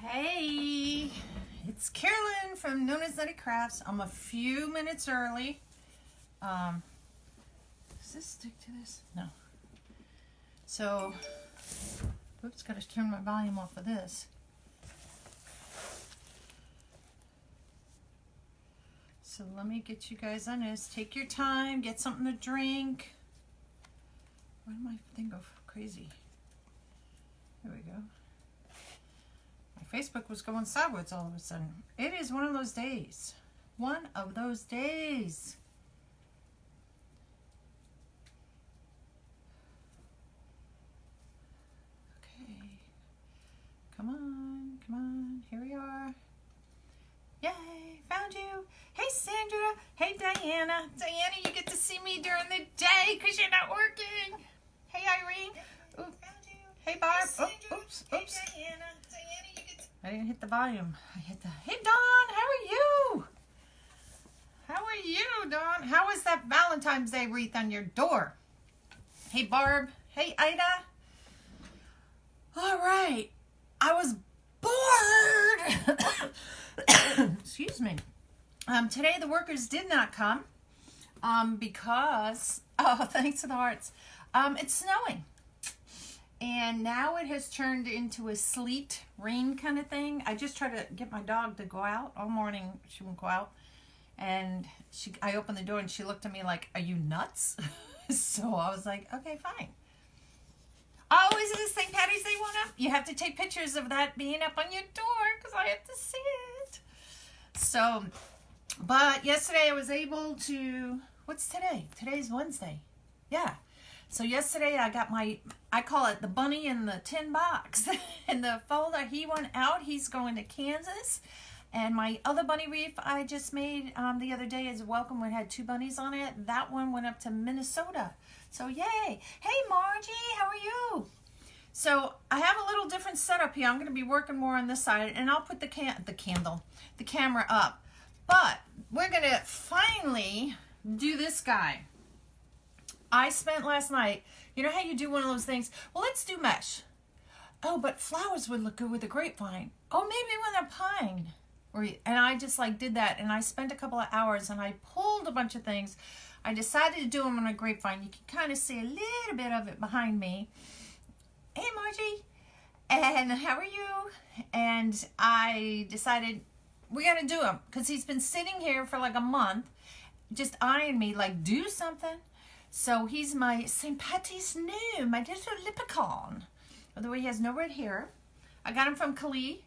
Hey, it's Carolynne from NonnasNuttykrafts. I'm a few minutes early. Does this stick to this? No. So, oops, got to turn my volume off of this. So let me get you guys on this. Take your time, get something to drink. Why did my thing go crazy? There we go. Facebook was going sideways all of a sudden. It is one of those days. One of those days. Okay. Come on, come on. Here we are. Yay, found you. Hey, Sandra. Hey, Diana. Diana, you get to see me during the day because you're not working. Hey, Irene. Ooh. Hey, Barb. Hey, oops, oops. Hey, Diana. I didn't hit the volume. I hit the, hey, Dawn, how are you? How are you, Dawn? How is that Valentine's Day wreath on your door? Hey, Barb. Hey, Ida. All right. I was bored. Excuse me. Today the workers did not come because, oh, thanks for the hearts. It's snowing. And now it has turned into a sleet, rain kind of thing. I just tried to get my dog to go out. All morning she wouldn't go out. And I opened the door and she looked at me like, are you nuts? So I was like, okay, fine. Oh, is it St. Patty's Day one up? You have to take pictures of that being up on your door because I have to see it. So, but yesterday I was able to, what's today? Today's Wednesday. Yeah. So yesterday I got I call it the bunny in the tin box. In the folder, he went out. He's going to Kansas. And my other bunny wreath I just made the other day as a welcome. It had 2 bunnies on it. That one went up to Minnesota. So yay. Hey, Margie, how are you? So I have a little different setup here. I'm going to be working more on this side. And I'll put the camera up. But we're going to finally do this guy. I spent last night, you know how you do one of those things? Well, let's do mesh. Oh, but flowers would look good with a grapevine. Oh, maybe with a pine. And I just like did that. And I spent a couple of hours and I pulled a bunch of things. I decided to do them on a grapevine. You can kind of see a little bit of it behind me. Hey, Margie. And how are you? And I decided we got to do him because he's been sitting here for like a month just eyeing me like, do something. So he's my St. Patty's gnome, my little leprechaun. Although he has no red hair. I got him from Carolynne,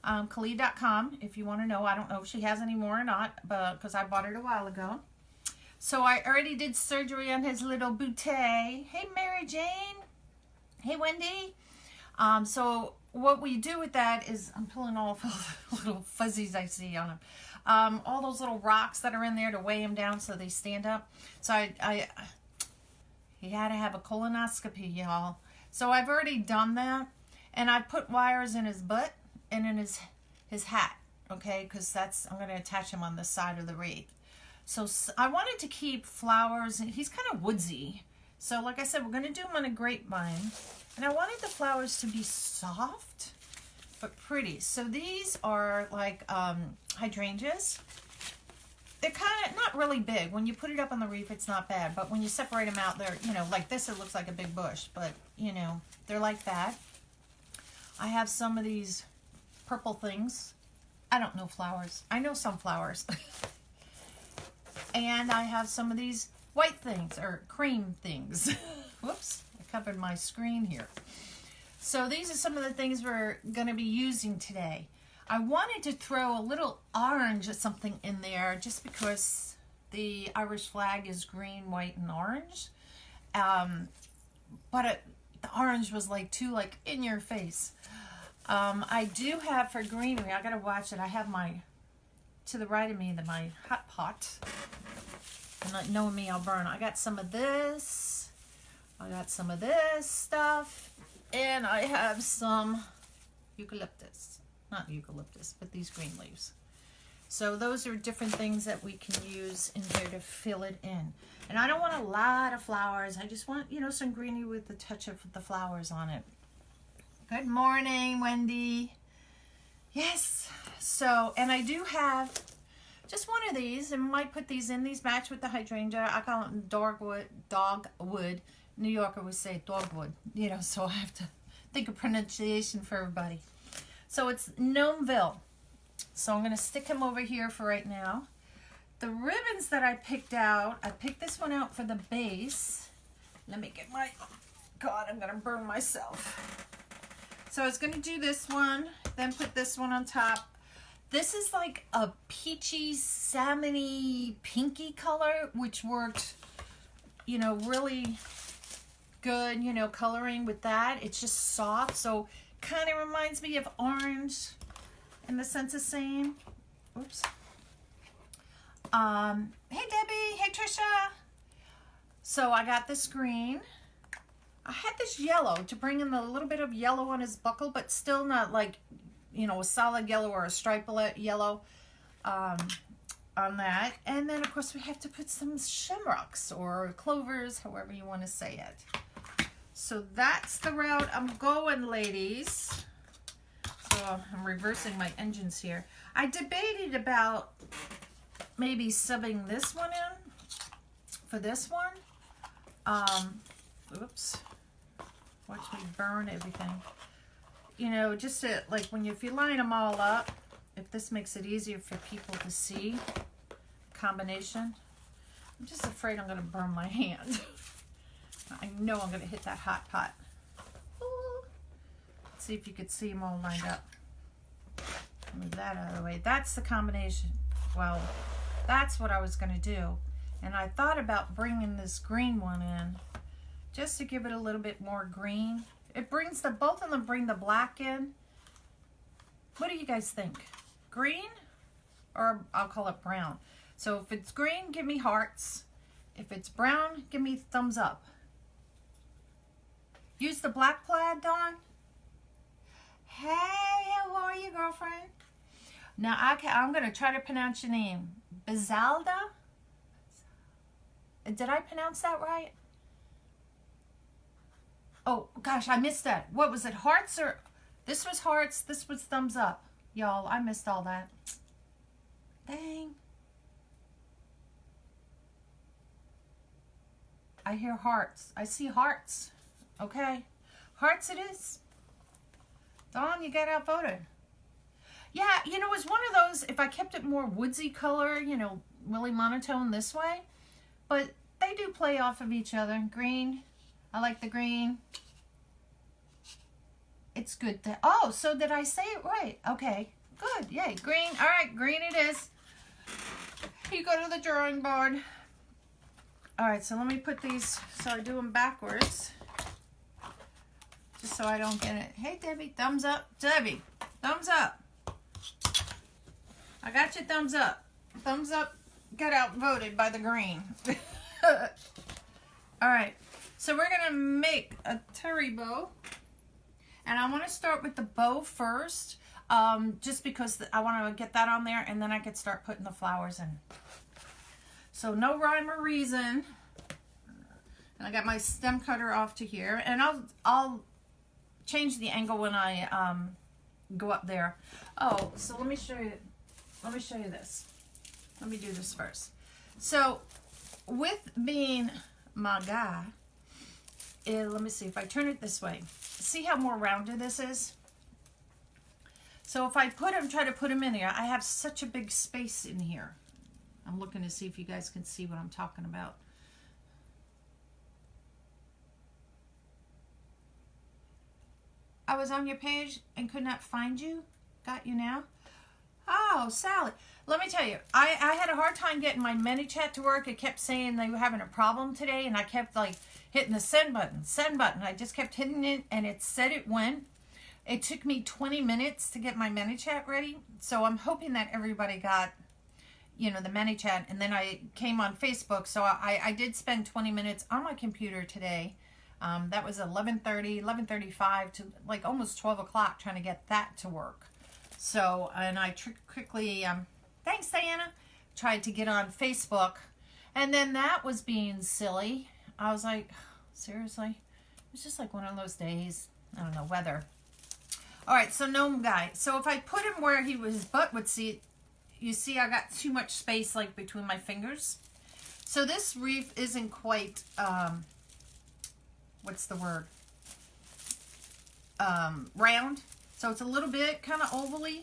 Carolynne.com, if you want to know. I don't know if she has any more or not, but because I bought it a while ago. So I already did surgery on his little bouquet. Hey, Mary Jane. Hey, Wendy. So what we do with that is, I'm pulling off all the little fuzzies I see on him. All those little rocks that are in there to weigh him down so they stand up. So he had to have a colonoscopy, y'all. So I've already done that. And I put wires in his butt and in his hat, okay? Because I'm going to attach him on the side of the wreath. So I wanted to keep flowers, and he's kind of woodsy. So like I said, we're going to do him on a grapevine. And I wanted the flowers to be soft, but pretty. So these are like hydrangeas. They're kind of not really big. When you put it up on the wreath, it's not bad. But when you separate them out, they're, you know, like this, it looks like a big bush. But, you know, they're like that. I have some of these purple things. I don't know flowers. I know some flowers. And I have some of these white things, or cream things. Whoops, I covered my screen here. So these are some of the things we're going to be using today. I wanted to throw a little orange or something in there just because the Irish flag is green, white, and orange. But the orange was like too like in your face. I do have for greenery, I got to watch it. I have to the right of me, my hot pot. And like knowing me, I'll burn. I got some of this. I got some of this stuff. And I have some eucalyptus. Not eucalyptus, but these green leaves. So those are different things that we can use in here to fill it in. And I don't want a lot of flowers. I just want, you know, some greenery with the touch of the flowers on it. Good morning, Wendy. Yes. So, and I do have just one of these, and might put these in. These match with the hydrangea. I call them dogwood. New Yorker would say dogwood, you know, so I have to think of pronunciation for everybody. So it's Gnomeville. So I'm going to stick him over here for right now. The ribbons that I picked out, I picked this one out for the base. Let me get my, oh God, I'm going to burn myself. So I was going to do this one, then put this one on top. This is like a peachy, salmony, pinky color, which worked, you know, really good, you know, coloring with that. It's just soft, so kind of reminds me of orange in the sense of same. Oops. Hey Debbie, hey Trisha. So I got this green. I had this yellow to bring in a little bit of yellow on his buckle, but still not like, you know, a solid yellow or a stripe yellow on that. And then of course we have to put some shamrocks or clovers, however you want to say it. So that's the route I'm going, ladies. So I'm reversing my engines here. I debated about maybe subbing this one in for this one. Oops. Watch me burn everything. You know, just to, like, if you line them all up, if this makes it easier for people to see combination. I'm just afraid I'm going to burn my hand. I know I'm going to hit that hot pot. Ooh. Let's see if you could see them all lined up. Move that out of the way. That's the combination. Well, that's what I was going to do. And I thought about bringing this green one in just to give it a little bit more green. It brings both of them bring the black in. What do you guys think? Green? Or I'll call it brown. So if it's green, give me hearts. If it's brown, give me thumbs up. Use the black plaid, Dawn. Hey, how are you, girlfriend? Now I'm going to try to pronounce your name. Bizalda? Did I pronounce that right? Oh, gosh, I missed that. What was it, hearts or... This was hearts, this was thumbs up. Y'all, I missed all that. Dang. I hear hearts. I see hearts. Okay. Hearts it is. Dawn, you got outvoted. Yeah, you know, it's one of those, if I kept it more woodsy color, you know, really monotone this way. But they do play off of each other. Green. I like the green. It's good. Oh, so did I say it right? Okay, good. Yay, green. All right, green it is. You go to the drawing board. All right, so let me put these, so I do them backwards. Just so I don't get it. Hey, Debbie, thumbs up. Debbie, thumbs up. I got your thumbs up. Thumbs up got outvoted by the green. All right. So we're going to make a terry bow. And I want to start with the bow first. Just because I want to get that on there. And then I could start putting the flowers in. So no rhyme or reason. And I got my stem cutter off to here. And I'll change the angle when I go up there. Oh, so let me show you. Let me show you this. Let me do this first. So with being my guy, let me see if I turn it this way. See how more rounded this is? So if I try to put them in here, I have such a big space in here. I'm looking to see if you guys can see what I'm talking about. I was on your page and could not find you. Got you now? Oh, Sally. Let me tell you, I had a hard time getting my ManyChat to work. It kept saying they were having a problem today, and I kept like hitting the send button. I just kept hitting it, and it said it went. It took me 20 minutes to get my ManyChat ready, so I'm hoping that everybody got, you know, the ManyChat, and then I came on Facebook, so I did spend 20 minutes on my computer today. That was 11:35 to like almost 12 o'clock trying to get that to work. So, and I quickly, thanks Diana, tried to get on Facebook, and then that was being silly. I was like, seriously? It's just like one of those days, I don't know, weather. All right, so gnome guy. So if I put him where his butt would see, you see I got too much space like between my fingers. So this wreath isn't quite, what's the word? Round. So it's a little bit kind of ovally.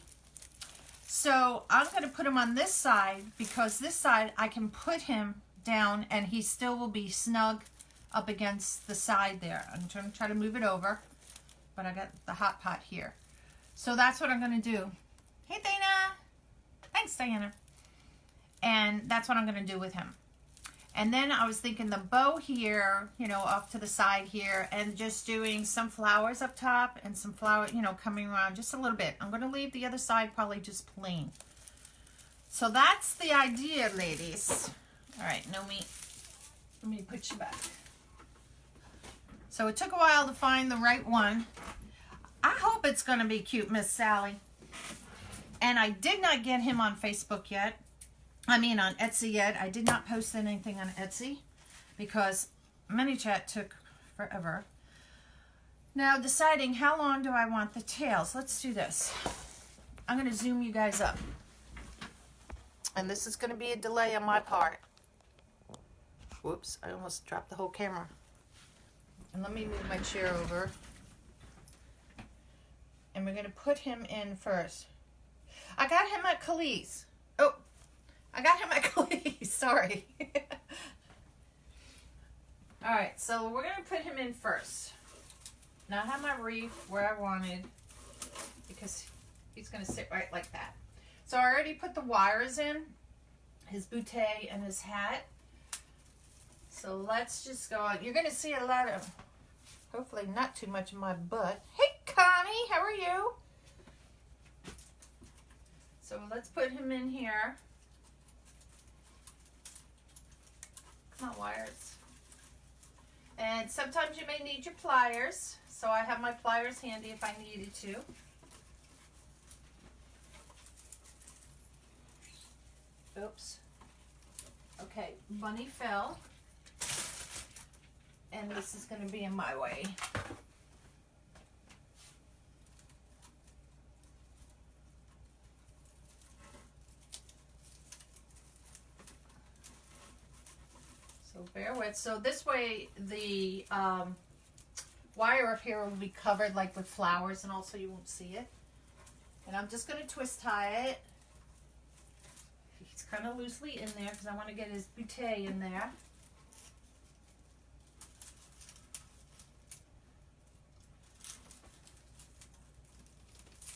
So I'm going to put him on this side because this side I can put him down and he still will be snug up against the side there. I'm going to try to move it over, but I got the hot pot here. So that's what I'm going to do. Hey, Dana. Thanks, Diana. And that's what I'm going to do with him. And then I was thinking the bow here, you know, off to the side here, and just doing some flowers up top and some flower, you know, coming around just a little bit. I'm going to leave the other side probably just plain. So that's the idea, ladies. All right, Nomi, let me put you back. So it took a while to find the right one. I hope it's going to be cute, Miss Sally. And I did not get him on Facebook yet. I mean on Etsy yet. I did not post anything on Etsy because ManyChat took forever. Now deciding how long do I want the tails. Let's do this. I'm going to zoom you guys up. And this is going to be a delay on my part. Whoops, I almost dropped the whole camera. And let me move my chair over. And we're going to put him in first. I got him at Khalees. Oh, I got him at Khalees. Sorry. All right, so we're going to put him in first. Now I have my wreath where I wanted because he's going to sit right like that. So I already put the wires in, his bootay and his hat. So let's just go on. You're going to see a lot of, hopefully not too much of my butt. Hey, Connie, how are you? So let's put him in here. Come on, wires. And sometimes you may need your pliers. So I have my pliers handy if I needed to. Oops. Okay, bunny fell. And this is going to be in my way. So bear with. So this way the wire up here will be covered like with flowers and also you won't see it. And I'm just going to twist tie it. He's kind of loosely in there because I want to get his bootay in there.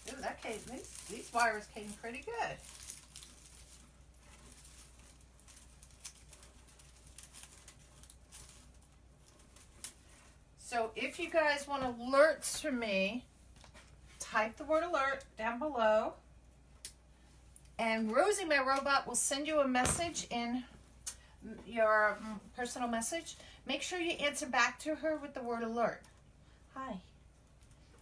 Ooh, that came, these wires came pretty good. So if you guys want alerts from me, type the word alert down below. And Rosie, my robot, will send you a message in your personal message. Make sure you answer back to her with the word alert. Hi.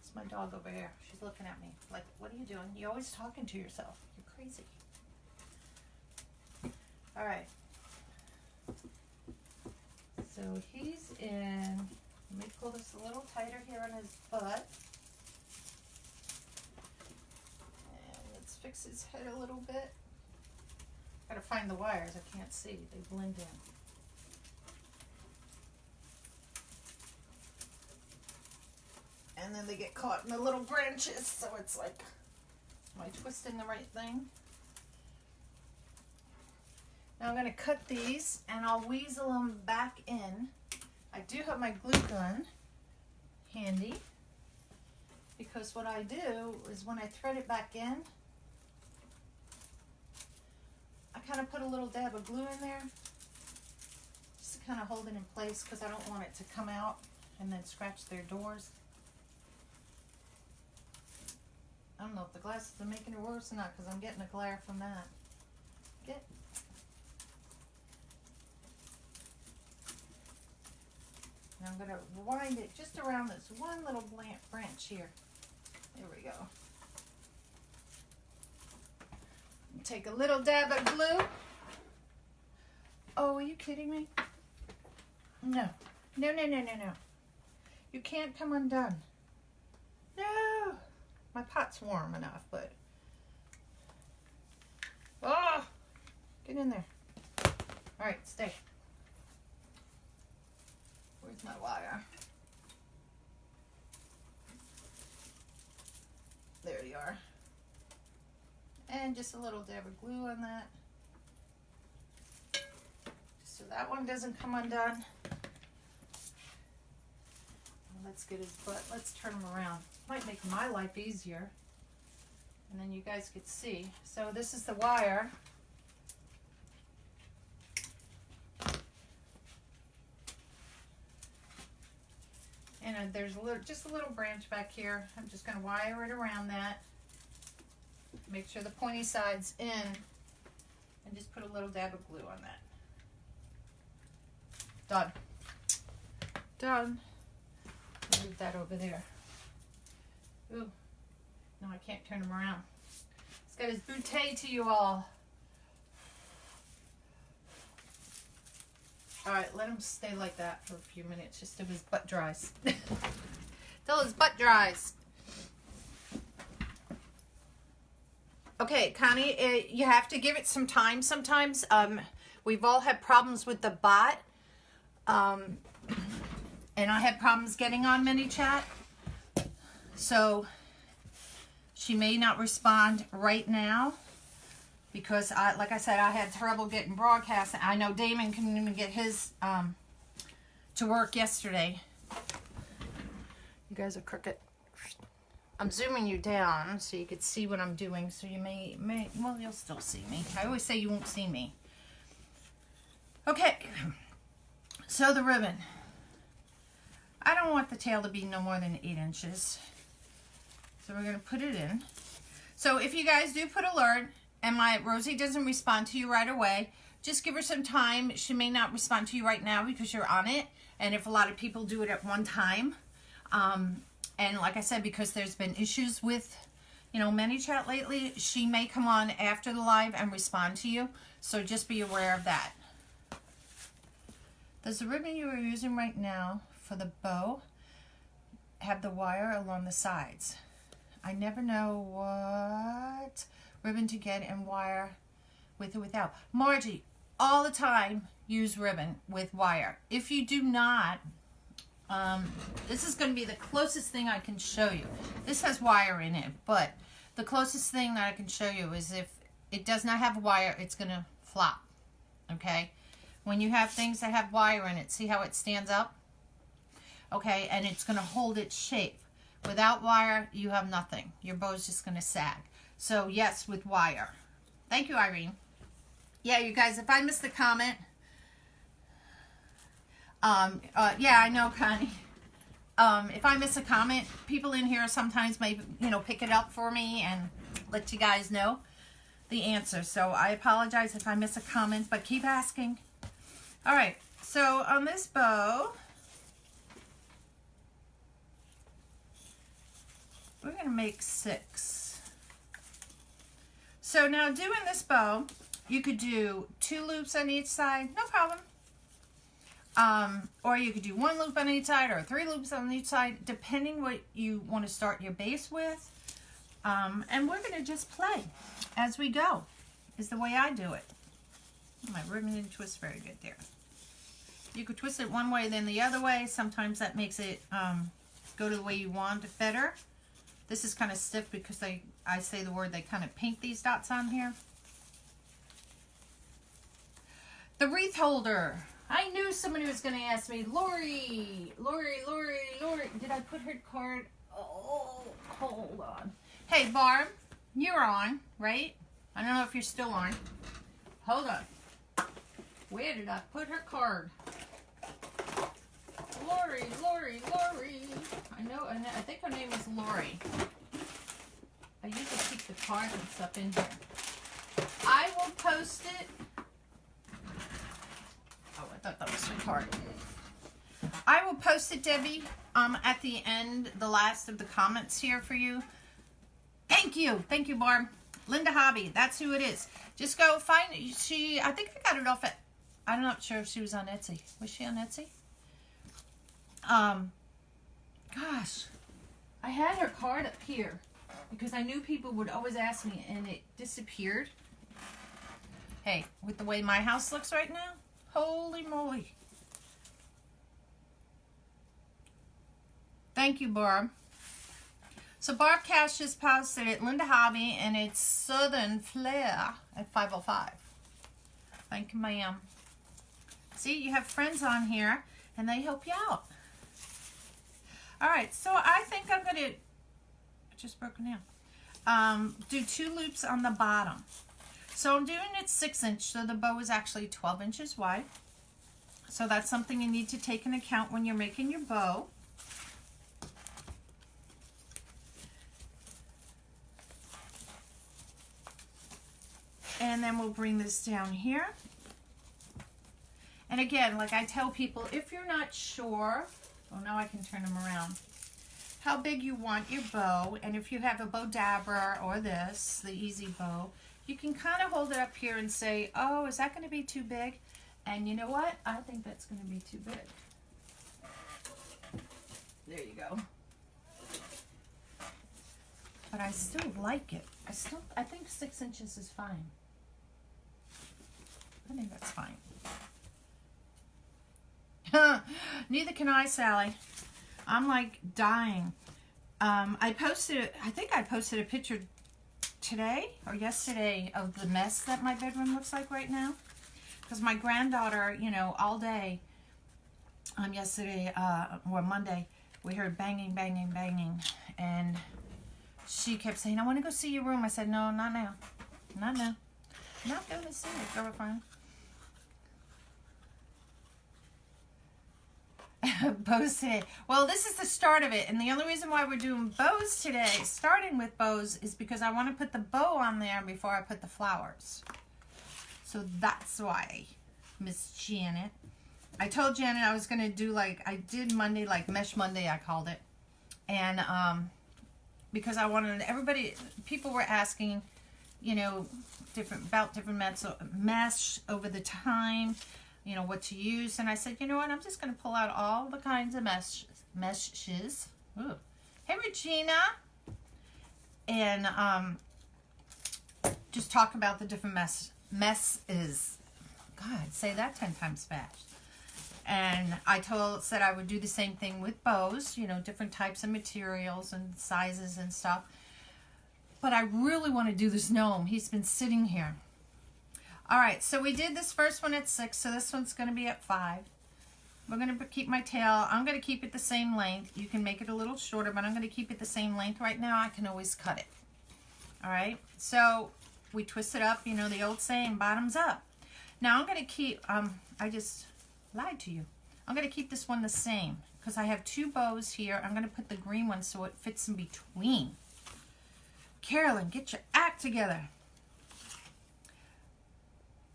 It's my dog over here. She's looking at me like, what are you doing? You're always talking to yourself. You're crazy. All right. So he's in. Let me pull this a little tighter here on his butt. And let's fix his head a little bit. Gotta find the wires. I can't see. They blend in. And then they get caught in the little branches, so it's like, am I twisting the right thing? Now I'm going to cut these and I'll weasel them back in. I do have my glue gun handy because what I do is when I thread it back in, I kind of put a little dab of glue in there just to kind of hold it in place because I don't want it to come out and then scratch their doors. I don't know if the glasses are making it worse or not because I'm getting a glare from that. Now I'm going to wind it just around this one little branch here. There we go. Take a little dab of glue. Oh, are you kidding me? No. No, no, no, no, no. You can't come undone. No. My pot's warm enough, but... Oh! Get in there. All right, stay. Where's my wire? There you are. And just a little dab of glue on that. Just so that one doesn't come undone. Let's get his butt. Let's turn him around. Might make my life easier. And then you guys could see. So this is the wire. And there's just a little branch back here. I'm just going to wire it around that. Make sure the pointy side's in. And just put a little dab of glue on that. Done. Done. Move that over there. Ooh. No, I can't turn him around. He's got his bouquet to you all. Alright, let him stay like that for a few minutes, just till his butt dries. Till his butt dries. Okay, Connie, you have to give it some time sometimes. We've all had problems with the bot. And I had problems getting on ManyChat. So, she may not respond right now. Because, like I said, I had trouble getting broadcast. I know Damon couldn't even get his to work yesterday. You guys are crooked. I'm zooming you down so you could see what I'm doing. So you may, well, you'll still see me. I always say you won't see me. Okay. So the ribbon. I don't want the tail to be no more than 8 inches. So we're going to put it in. So if you guys do put alert, and my Rosie doesn't respond to you right away, just give her some time. She may not respond to you right now because you're on it. And if a lot of people do it at one time. And like I said, because there's been issues with, you know, ManyChat lately, she may come on after the live and respond to you. So just be aware of that. Does the ribbon you are using right now for the bow have the wire along the sides? I never know what ribbon to get and wire with or without. Margie, all the time use ribbon with wire. If you do not, this is going to be the closest thing I can show you. This has wire in it, but the closest thing that I can show you is if it does not have wire, it's going to flop. Okay? When you have things that have wire in it, see how it stands up? Okay, and it's going to hold its shape. Without wire, you have nothing. Your bow's just going to sag. So, yes, with wire. Thank you, Irene. Yeah, you guys, if I missed the comment, yeah, I know, Connie. If I miss a comment, people in here sometimes may, you know, pick it up for me and let you guys know the answer. So, I apologize if I miss a comment, but keep asking. All right, so on this bow, we're going to make 6. So now doing this bow, you could do 2 loops on each side, no problem. Or you could do 1 loop on each side or 3 loops on each side, depending what you want to start your base with. And we're going to just play as we go, is the way I do it. My ribbon didn't twist very good there. You could twist it one way, then the other way. Sometimes that makes it go to the way you want it better. This is kind of stiff because I say the word, they kind of paint these dots on here. The wreath holder. I knew somebody was going to ask me, Lori. Did I put her card? Oh, hold on. Hey, Barb, you're on, right? I don't know if you're still on. Hold on. Where did I put her card? Lori. I know, I think her name is Lori. I usually keep the cards and stuff in here. I will post it. Oh, I thought that was her card. I will post it, Debbie, at the end, the last of the comments here for you. Thank you, Barb. Linda Hobby, that's who it is. Just go find it. I think I got it off at, I'm not sure if she was on Etsy. Was she on Etsy? Gosh, I had her card up here. because I knew people would always ask me and it disappeared. Hey, with the way my house looks right now, holy moly. Thank you, Barb. So Barb Cash just posted it, Linda Hobby, and it's Southern Flair at 505. Thank you, ma'am. See, you have friends on here, and they help you out. All right, so I think I'm going to, it just broke now, do 2 loops on the bottom. So I'm doing it 6 inch, so the bow is actually 12 inches wide. So that's something you need to take into account when you're making your bow. And then we'll bring this down here. And again, like I tell people, if you're not sure, oh, now I can turn them around, how big you want your bow, and if you have a bow dabber or this, the easy bow, you can kind of hold it up here and say, oh, is that going to be too big? And you know what? I think that's going to be too big. There you go. But I still like it. I think 6 inches is fine. I think that's fine. Neither can I, Sally. I'm like dying. I think I posted a picture today or yesterday of the mess that my bedroom looks like right now. Because my granddaughter, you know, all day, yesterday, or Monday, we heard banging, banging, banging. And she kept saying, I want to go see your room. I said, no, not now. Not now. Not going to see it, girlfriend. Bows today. Well, this is the start of it, and the only reason why we're doing bows today, starting with bows, is because I want to put the bow on there before I put the flowers. So that's why, Miss Janet. I told Janet I was going to do like I did Monday, like Mesh Monday I called it. And because I wanted everybody, people were asking, you know, different mesh over the time, you know, what to use. And I said, you know what, I'm just going to pull out all the kinds of meshes. Ooh. Hey, Regina. And just talk about the different messes. God, say that 10 times fast. And I said I would do the same thing with bows, you know, different types of materials and sizes and stuff. But I really want to do this gnome. He's been sitting here. All right, so we did this first one at 6, so this one's going to be at 5. We're going to keep my tail. I'm going to keep it the same length. You can make it a little shorter, but I'm going to keep it the same length. Right now, I can always cut it. All right, so we twist it up, you know, the old saying, bottoms up. Now, I'm going to keep, I just lied to you. I'm going to keep this one the same because I have 2 bows here. I'm going to put the green one so it fits in between. Carolyn, get your act together.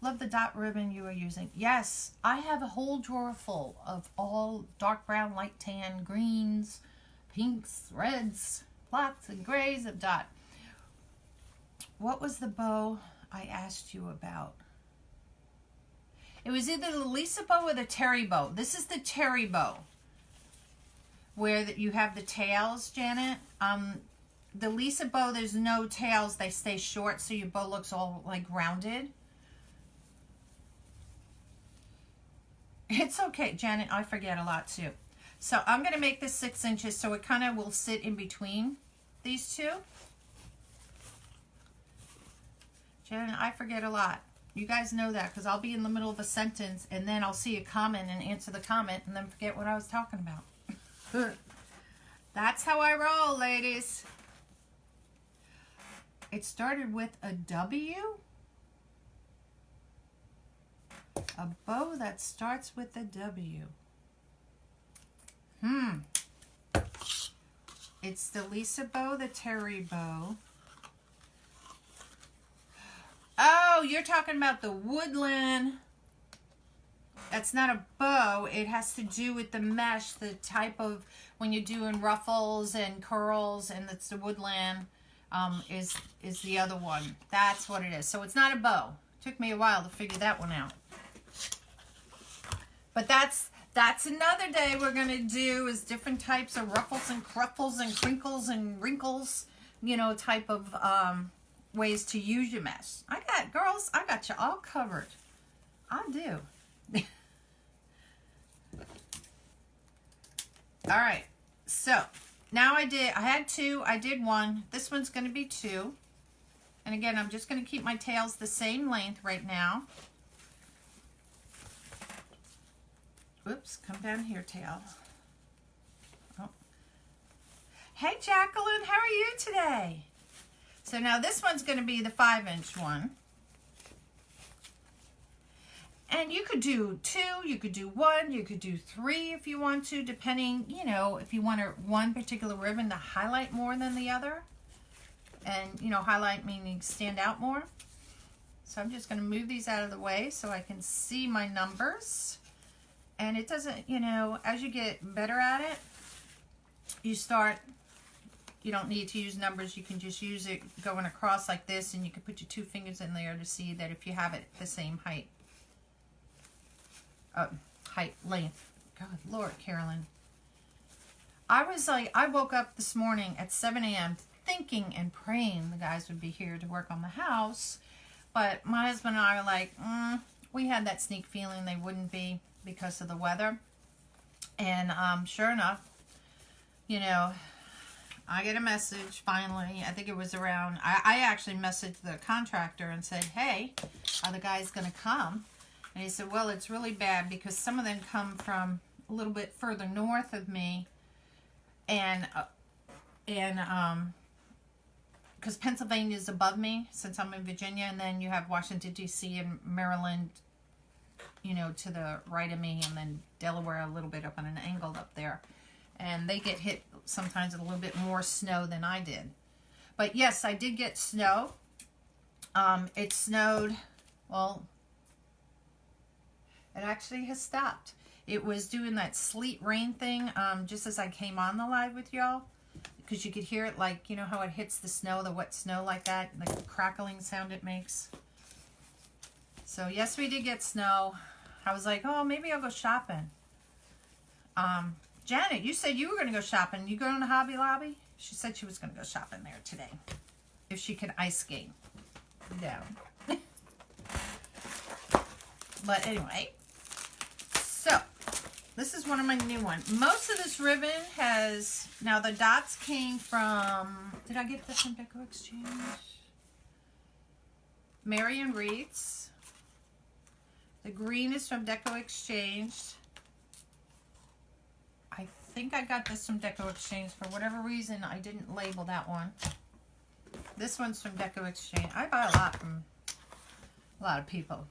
Love the dot ribbon you are using. Yes, I have a whole drawer full of all dark brown, light tan, greens, pinks, reds, blacks, and grays of dot. What was the bow I asked you about? It was either the Lisa bow or the Terry bow. This is the Terry bow, where you have the tails, Janet. The Lisa bow, there's no tails. They stay short, so your bow looks all like rounded. It's okay, Janet. I forget a lot too. So I'm going to make this 6 inches so it kind of will sit in between these two. Janet, I forget a lot. You guys know that because I'll be in the middle of a sentence and then I'll see a comment and answer the comment and then forget what I was talking about. That's how I roll, ladies. It started with a W. A bow that starts with a W. It's the Lisa bow, the Terry bow. Oh, you're talking about the woodland. That's not a bow. It has to do with the mesh, the type of, when you're doing ruffles and curls, and it's the woodland is the other one. That's what it is. So it's not a bow. Took me a while to figure that one out. But that's another day we're going to do is different types of ruffles and cruffles and crinkles and wrinkles. you know, type of ways to use your mesh. Girls, I got you all covered. I do. All right, so now I had two, I did one. This one's going to be two. And again, I'm just going to keep my tails the same length right now. Oops, come down here, tail. Oh. Hey, Jacqueline, how are you today? So now this one's going to be the 5-inch one. And you could do 2, you could do 1, you could do 3 if you want to, depending, you know, if you want one particular ribbon to highlight more than the other. And, you know, highlight meaning stand out more. So I'm just going to move these out of the way so I can see my numbers. And it doesn't, you know, as you get better at it, you don't need to use numbers. You can just use it going across like this, and you can put your 2 fingers in there to see that if you have it the same height. Length. God, Lord, Carolyn. I woke up this morning at 7 a.m. thinking and praying the guys would be here to work on the house. But my husband and I were like, we had that sneak feeling they wouldn't be because of the weather. And sure enough, you know, I get a message finally. I think it was around, I actually messaged the contractor and said, hey, are the guys going to come? And he said, well, it's really bad because some of them come from a little bit further north of me. And because Pennsylvania is above me since I'm in Virginia, and then you have Washington, D.C. and Maryland, you know, to the right of me, and then Delaware a little bit up on an angle up there. And they get hit sometimes with a little bit more snow than I did. But yes, I did get snow. It snowed, well, it actually has stopped. It was doing that sleet rain thing just as I came on the live with y'all. Because you could hear it like, you know how it hits the snow, the wet snow like that, the crackling sound it makes. So yes, we did get snow. I was like, oh, maybe I'll go shopping. Janet, you said you were going to go shopping. You going to Hobby Lobby? She said she was going to go shopping there today. If she could ice skate down. But anyway, so this is one of my new ones. Most of this ribbon has, now the dots came from, did I get this from Deco Exchange? Marion Wreaths. The green is from Deco Exchange. I think I got this from Deco Exchange. For whatever reason, I didn't label that one. This one's from Deco Exchange. I buy a lot from a lot of people.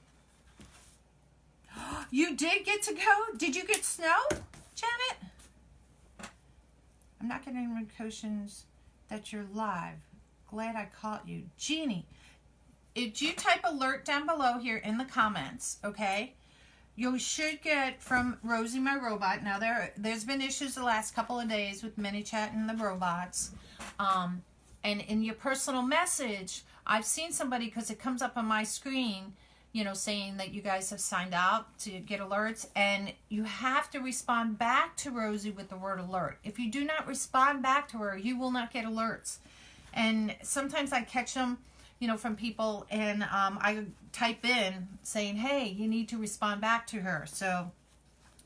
You did get to go? Did you get snow, Janet? I'm not getting notifications that you're live. Glad I caught you. Jeannie, if you type alert down below here in the comments, okay, you should get from Rosie my robot. Now there's been issues the last couple of days with ManyChat and the robots. And in your personal message, I've seen somebody, because it comes up on my screen, you know, saying that you guys have signed out to get alerts, and you have to respond back to Rosie with the word alert. If you do not respond back to her, you will not get alerts. And sometimes I catch them, you know, from people, and I type in saying, hey, you need to respond back to her. So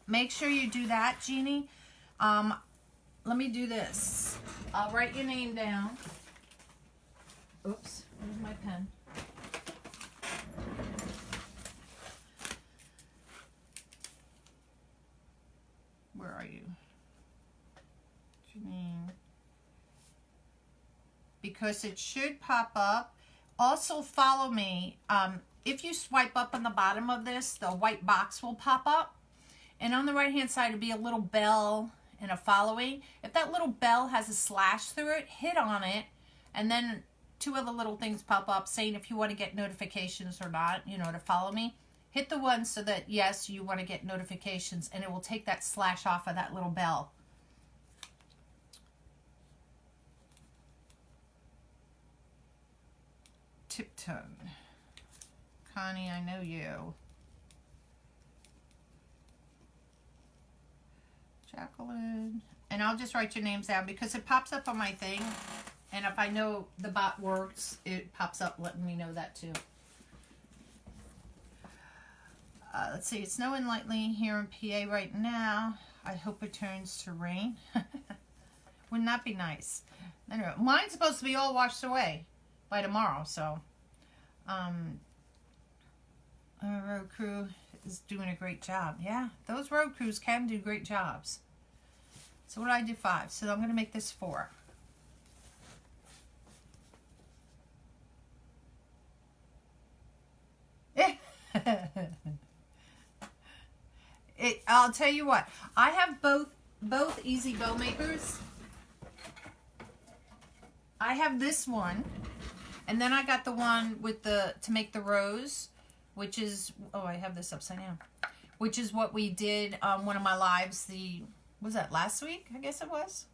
make sure you do that, Jeannie. Let me do this. I'll write your name down. Oops, where's my pen? Where are you? Janine. Because it should pop up. Also follow me. If you swipe up on the bottom of this, the white box will pop up. And on the right hand side will be a little bell and a following. If that little bell has a slash through it, hit on it. And then 2 other little things pop up saying if you want to get notifications or not, you know, to follow me. Hit the one so that, yes, you want to get notifications, and it will take that slash off of that little bell. Tipton. Connie, I know you. Jacqueline. And I'll just write your names down because it pops up on my thing. And if I know the bot works, it pops up letting me know that too. Let's see, it's snowing lightly here in PA right now. I hope it turns to rain. Wouldn't that be nice? Anyway, mine's supposed to be all washed away by tomorrow, so our road crew is doing a great job. Yeah, those road crews can do great jobs. So what did I do? 5. So I'm going to make this 4. I'll tell you what, I have both easy bow makers. I have this one, and then I got the one with the to make the rose, which is, oh, I have this upside down, which is what we did on one of my lives. Was that last week? I guess it was.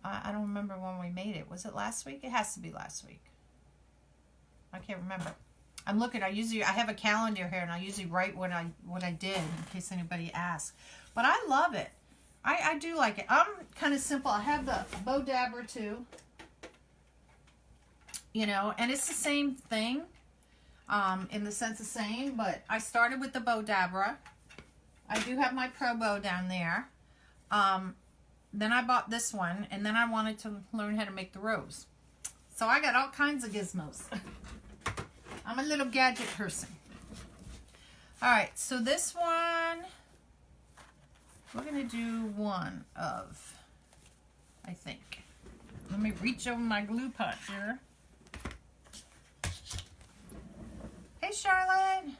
I don't remember when we made it. Was it last week? It has to be last week. I can't remember. I'm looking. I have a calendar here, and I usually write what I did in case anybody asks. But I love it. I do like it. I'm kind of simple. I have the bow dabber too. You know, and it's the same thing, in the sense the same. But I started with the bow dabber. I do have my pro bow down there. Then I bought this one, and then I wanted to learn how to make the rose. So I got all kinds of gizmos. I'm a little gadget person. Alright, so this one, we're going to do one of, I think. Let me reach over my glue pot here. Hey, Charlotte!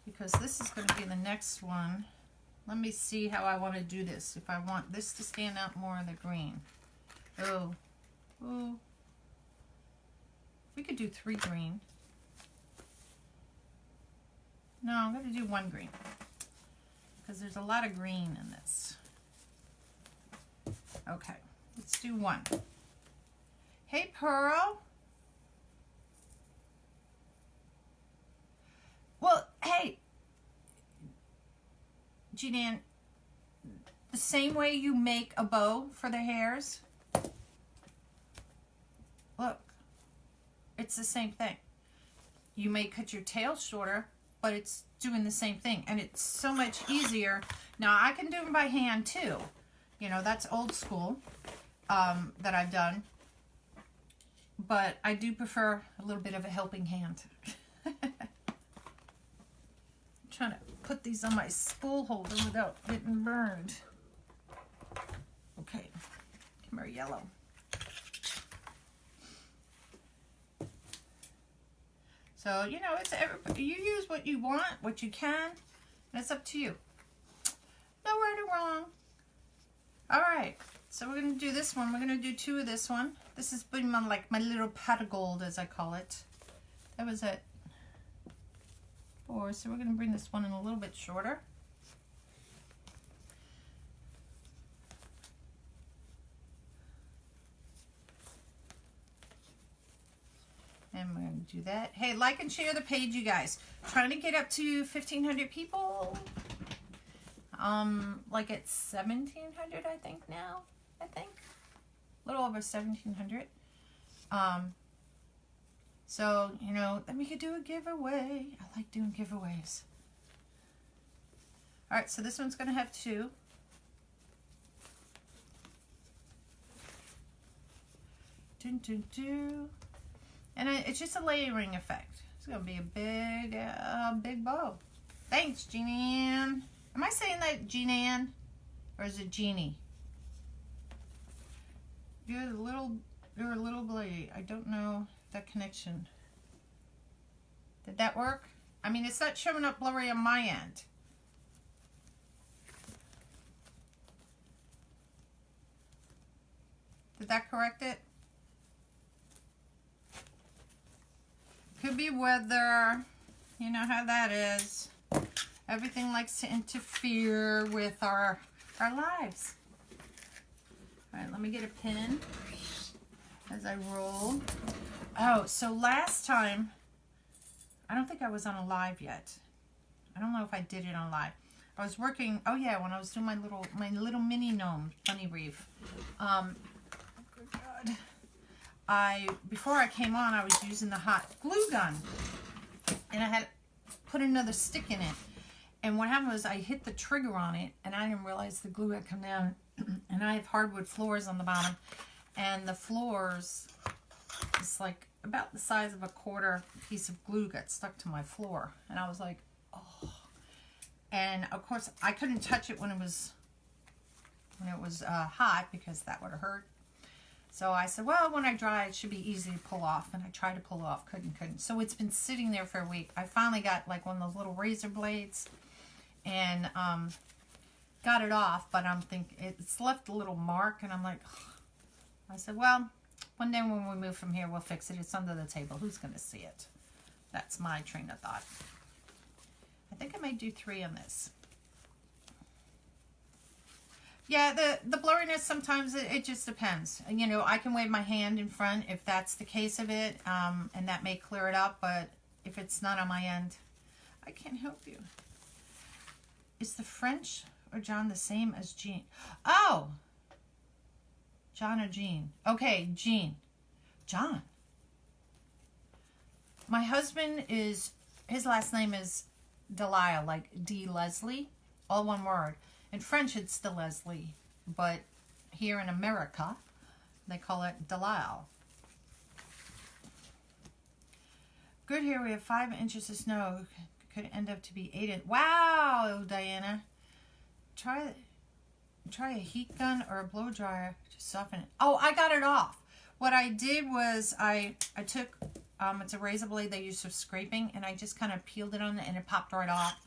Because this is going to be the next one. Let me see how I want to do this. If I want this to stand out more in the green. Oh. Oh. We could do 3 green. No, I'm going to do 1 green. Because there's a lot of green in this. Okay, let's do 1. Hey, Pearl. Well, hey, Jean-Ann, the same way you make a bow for the hairs, look, it's the same thing. You may cut your tail shorter, but it's doing the same thing, and it's so much easier. Now, I can do them by hand, too. You know, that's old school that I've done, but I do prefer a little bit of a helping hand. Trying to put these on my spool holder without getting burned. Okay, come here, yellow. So, you know, it's you use what you want, what you can, and it's up to you. No right or wrong. All right, so we're going to do this one. We're going to do 2 of this one. This is putting on like my little pot of gold, as I call it. That was it. 4, so we're going to bring this one in a little bit shorter. And we're going to do that. Hey, like and share the page, you guys. Trying to get up to 1,500 people. Like it's 1,700, I think now. I think. A little over 1,700. So, you know, then we could do a giveaway. I like doing giveaways. Alright, so this one's going to have 2. Dun, dun, dun. And it's just a layering effect. It's going to be a big bow. Thanks, Jean-Ann. Am I saying that Jean-Ann? Or is it Jeannie? You're a little blade. I don't know that connection. Did that work? I mean, it's not showing up blurry on my end. Did that correct it? Could be weather. You know how that is. Everything likes to interfere with our lives. All right, let me get a pin as I roll. Oh, so last time, I don't think I was on a live yet. I don't know if I did it on live. I was working, oh yeah, when I was doing my little mini gnome bunny wreath. before I came on, I was using the hot glue gun, and I had put another stick in it. And what happened was I hit the trigger on it, and I didn't realize the glue had come down. And I have hardwood floors on the bottom, and the floors, it's like about the size of a quarter piece of glue got stuck to my floor. And I was like, oh. And of course, I couldn't touch it when it was hot, because that would have hurt. So I said, well, when I dry, it should be easy to pull off. And I tried to pull off, couldn't. So it's been sitting there for a week. I finally got like one of those little razor blades and got it off, but I'm thinking it's left a little mark, and I'm like, ugh. I said, well, one day when we move from here, we'll fix it. It's under the table. Who's going to see it? That's my train of thought. I think I may do 3 on this. Yeah, the blurriness, sometimes it just depends. You know, I can wave my hand in front if that's the case of it, and that may clear it up, but if it's not on my end, I can't help you. Is the French or John the same as Jean? Oh! John or Jean? Okay, Jean. John. My husband his last name is Delisle, like D. Leslie, all one word. In French, it's DeLeslie, but here in America, they call it Delisle. Good, here we have 5 inches of snow. Could end up to be 8 inches. Wow, Diana. Try a heat gun or a blow dryer to soften it. Oh, I got it off. What I did was I took, it's a razor blade they use for scraping, and I just kind of peeled it on it, and it popped right off.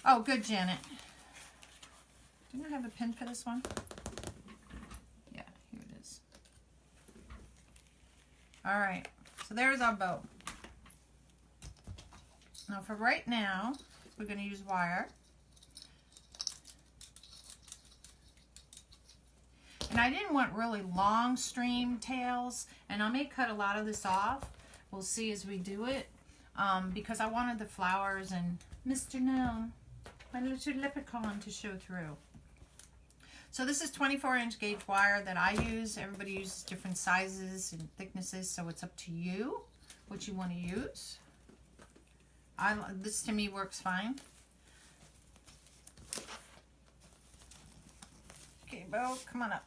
Oh, good, Janet. Didn't I have a pin for this one? Yeah, here it is. All right, so there's our bow. Now for right now, we're going to use wire. And I didn't want really long stream tails, and I may cut a lot of this off. We'll see as we do it, because I wanted the flowers and Mr. Gnome, my little leprechaun, to show through. So this is 24-inch gauge wire that I use. Everybody uses different sizes and thicknesses, so it's up to you what you want to use. This to me works fine. Okay, Bo, come on up.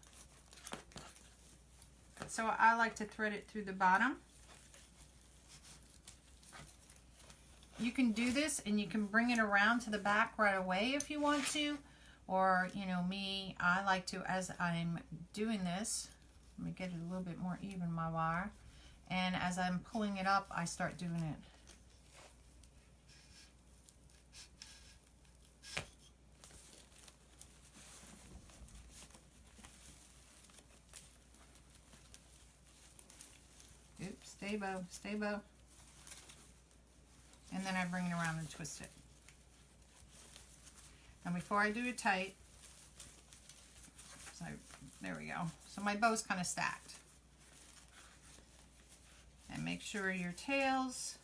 So I like to thread it through the bottom. You can do this, and you can bring it around to the back right away if you want to. Or, you know, me, I like to, as I'm doing this, let me get it a little bit more even, my wire. And as I'm pulling it up, I start doing it. Oops, stay bow, stay bow. And then I bring it around and twist it. And before I do it tight, there we go. So my bow's kind of stacked. And make sure your tails,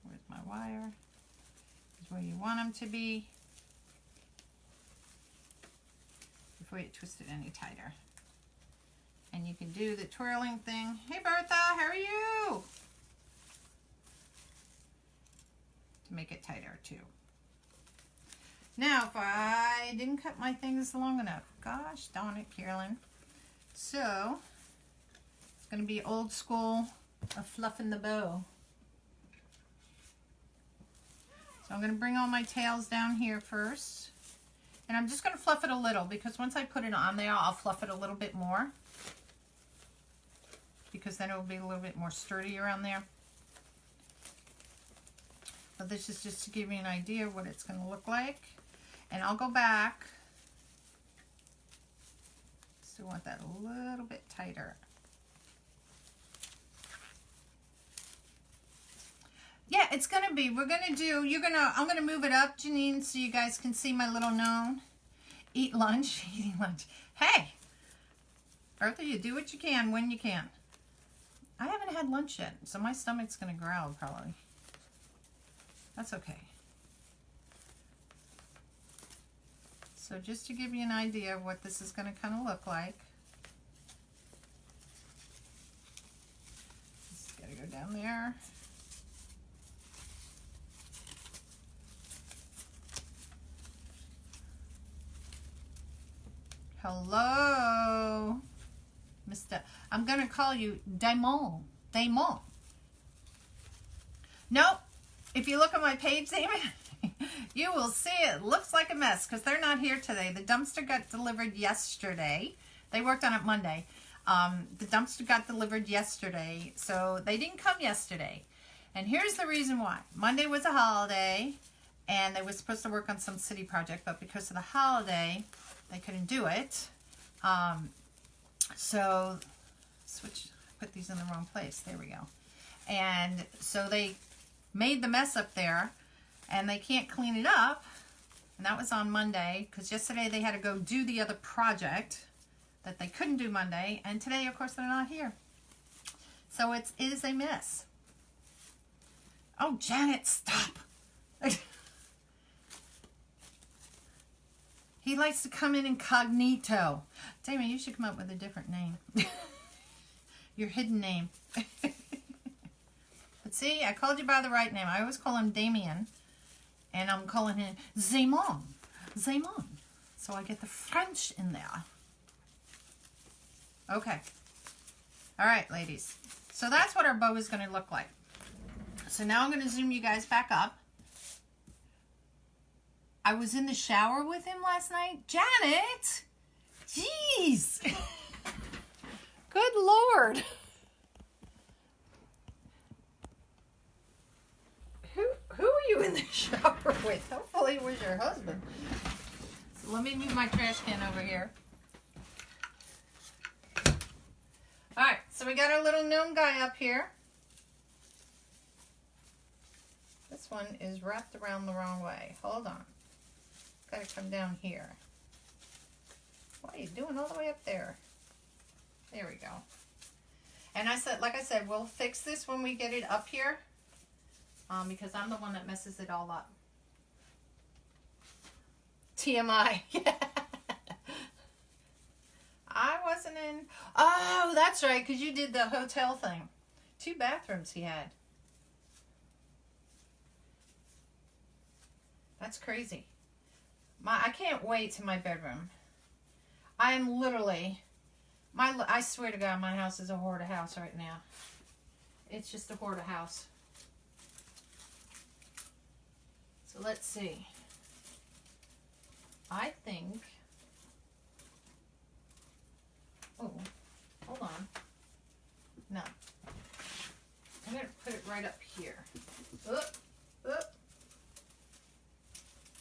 where's my wire, is where you want them to be before you twist it any tighter. And you can do the twirling thing. Hey Bertha, how are you? To make it tighter too. Now, if I didn't cut my things long enough, gosh darn it, Carolynne. So, it's going to be old school of fluffing the bow. So I'm going to bring all my tails down here first. And I'm just going to fluff it a little, because once I put it on there, I'll fluff it a little bit more. Because then it will be a little bit more sturdy around there. But this is just to give you an idea of what it's going to look like. And I'll go back. So I want that a little bit tighter. Yeah, it's going to be, I'm going to move it up, Janine, so you guys can see my little gnome. Eat lunch, eating lunch. Hey, Bertha, you do what you can when you can. I haven't had lunch yet, so my stomach's going to growl probably. That's okay. So just to give you an idea of what this is going to kind of look like. go down there. Hello, Mr. I'm going to call you Damon. Damon. Nope. If you look at my page, Damon, you will see it looks like a mess because they're not here today. The dumpster got delivered yesterday. They worked on it Monday. The dumpster got delivered yesterday, so they didn't come yesterday. And here's the reason why. Monday was a holiday, and they were supposed to work on some city project, but because of the holiday, they couldn't do it. So, put these in the wrong place. There we go. And so they made the mess up there, and they can't clean it up. And that was on Monday, because yesterday they had to go do the other project that they couldn't do Monday. And today, of course, they're not here. So it is a mess. Oh, Janet, stop. He likes to come in incognito. Damon, you should come up with a different name. Your hidden name. But see, I called you by the right name. I always call him Damien. And I'm calling him Zemon. Zemon. So I get the French in there. Okay. All right, ladies. So that's what our bow is going to look like. So now I'm going to zoom you guys back up. I was in the shower with him last night. Janet! Jeez! Good Lord! Who are you in the shower with? Hopefully it was your husband. So let me move my trash can over here. Alright, so we got our little gnome guy up here. This one is wrapped around the wrong way. Hold on. Got to come down here. What are you doing all the way up there? There we go. And like I said, we'll fix this when we get it up here. Because I'm the one that messes it all up. TMI. I wasn't in. Oh, that's right, because you did the hotel thing. 2 bathrooms he had. That's crazy. I can't wait to my bedroom. I am literally, I swear to God, my house is a hoarder house right now. It's just a hoarder house. So let's see. I think, oh, hold on. No. I'm going to put it right up here. Oop, oop.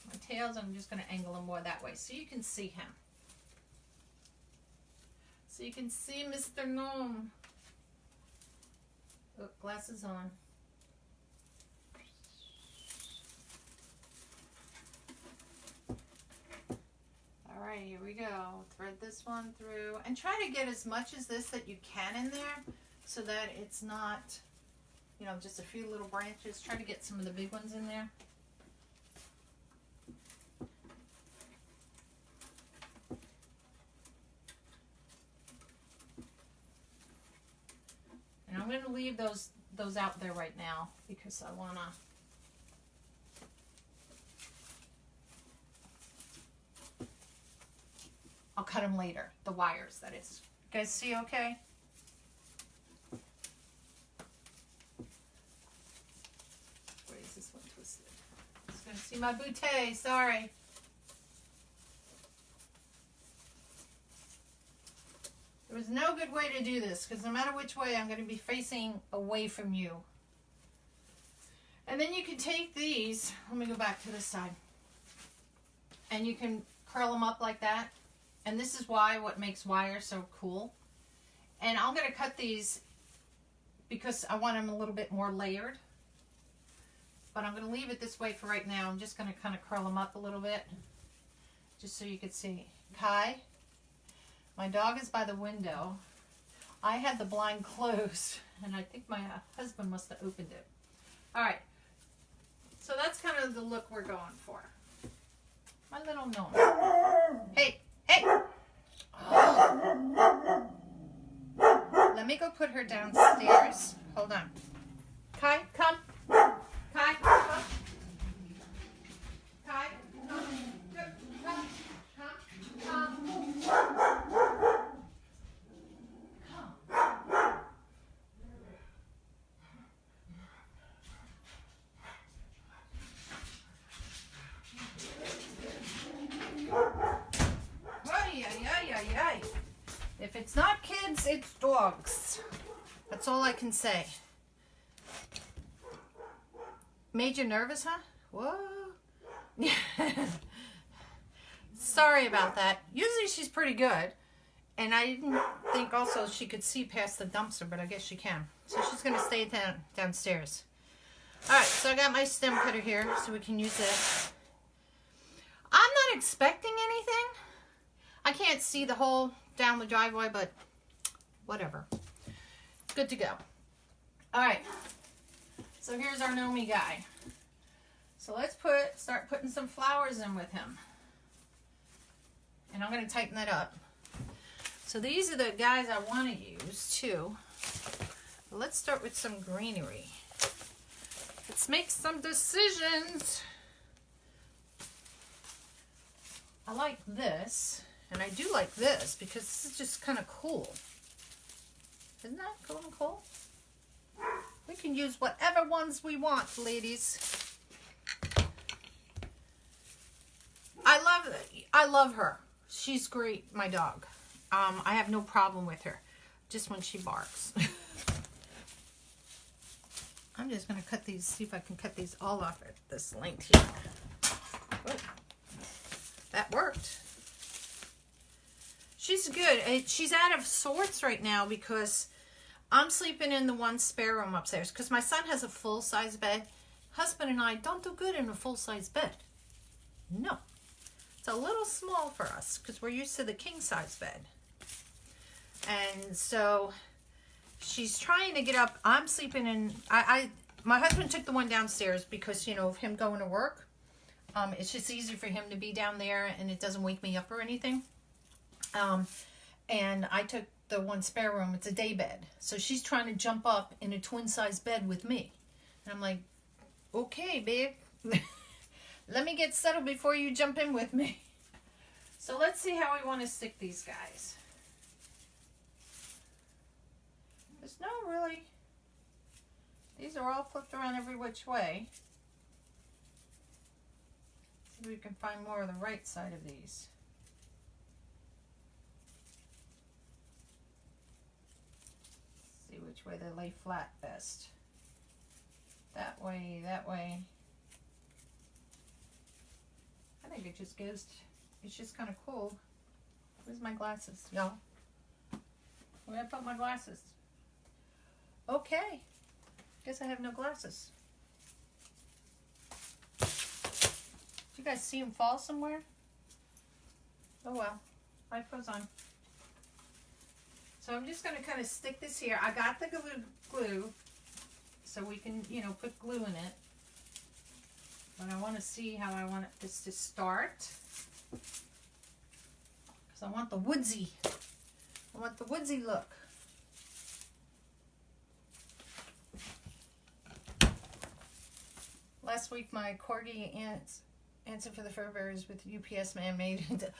My tails, I'm just going to angle them more that way so you can see him. So you can see Mr. Gnome. Oh, glasses on. Alright, here we go. Thread this one through. And try to get as much as this that you can in there so that it's not, you know, just a few little branches. Try to get some of the big ones in there. And I'm going to leave those out there right now because I want to. I'll cut them later. The wires, that is. You guys see okay? Where is this one twisted? Just going to see my bootay. Sorry. There was no good way to do this because no matter which way, I'm going to be facing away from you. And then you can take these. Let me go back to this side. And you can curl them up like that. And this is what makes wire so cool. And I'm going to cut these because I want them a little bit more layered. But I'm going to leave it this way for right now. I'm just going to kind of curl them up a little bit. Just so you can see. Kai, my dog is by the window. I had the blind closed. And I think my husband must have opened it. Alright. So that's kind of the look we're going for. My little gnome. Hey! Hey! Oh. Let me go put her downstairs. Hold on. Kai, come. Kai, come. Kai, come. Come. Come. If it's not kids, it's dogs. That's all I can say. Made you nervous, huh? Whoa. Sorry about that. Usually she's pretty good. And I didn't think also she could see past the dumpster, but I guess she can. So she's going to stay downstairs. Alright, so I got my stem cutter here, so we can use it. I'm not expecting anything. I can't see the hole down the driveway, but whatever. Good to go. Alright, so here's our gnome guy. So let's start putting some flowers in with him. And I'm going to tighten that up. So these are the guys I want to use too. Let's start with some greenery. Let's make some decisions. I like this, and I do like this because this is just kind of cool. Isn't that cool? We can use whatever ones we want, ladies. I love her. She's great, my dog. I have no problem with her, just when she barks. I'm just going to cut these, see if I can cut these all off at this length here. Oh, that worked. She's good. She's out of sorts right now because I'm sleeping in the one spare room upstairs because my son has a full-size bed. Husband and I don't do good in a full-size bed. No. It's a little small for us because we're used to the king-size bed. And so she's trying to get up. I'm sleeping in, my husband took the one downstairs because, you know, of him going to work. It's just easy for him to be down there and it doesn't wake me up or anything. And I took the one spare room. It's a day bed. So she's trying to jump up in a twin-size bed with me. And I'm like, okay, babe. Let me get settled before you jump in with me. So let's see how we want to stick these guys. There's no really, these are all flipped around every which way. See if we can find more of the right side of these. See which way they lay flat best. That way, that way. I think it just gives, it's just kind of cool. Where's my glasses, y'all? Where did I put my glasses? Okay. Guess I have no glasses. Did you guys see him fall somewhere? Oh well. Life goes on. So I'm just going to kind of stick this here. I got the glue so we can, you know, put glue in it. But I want to see how I want this to start. Because I want the woodsy. I want the woodsy look. Last week my corgi answer for the fur bearers with UPS man made it.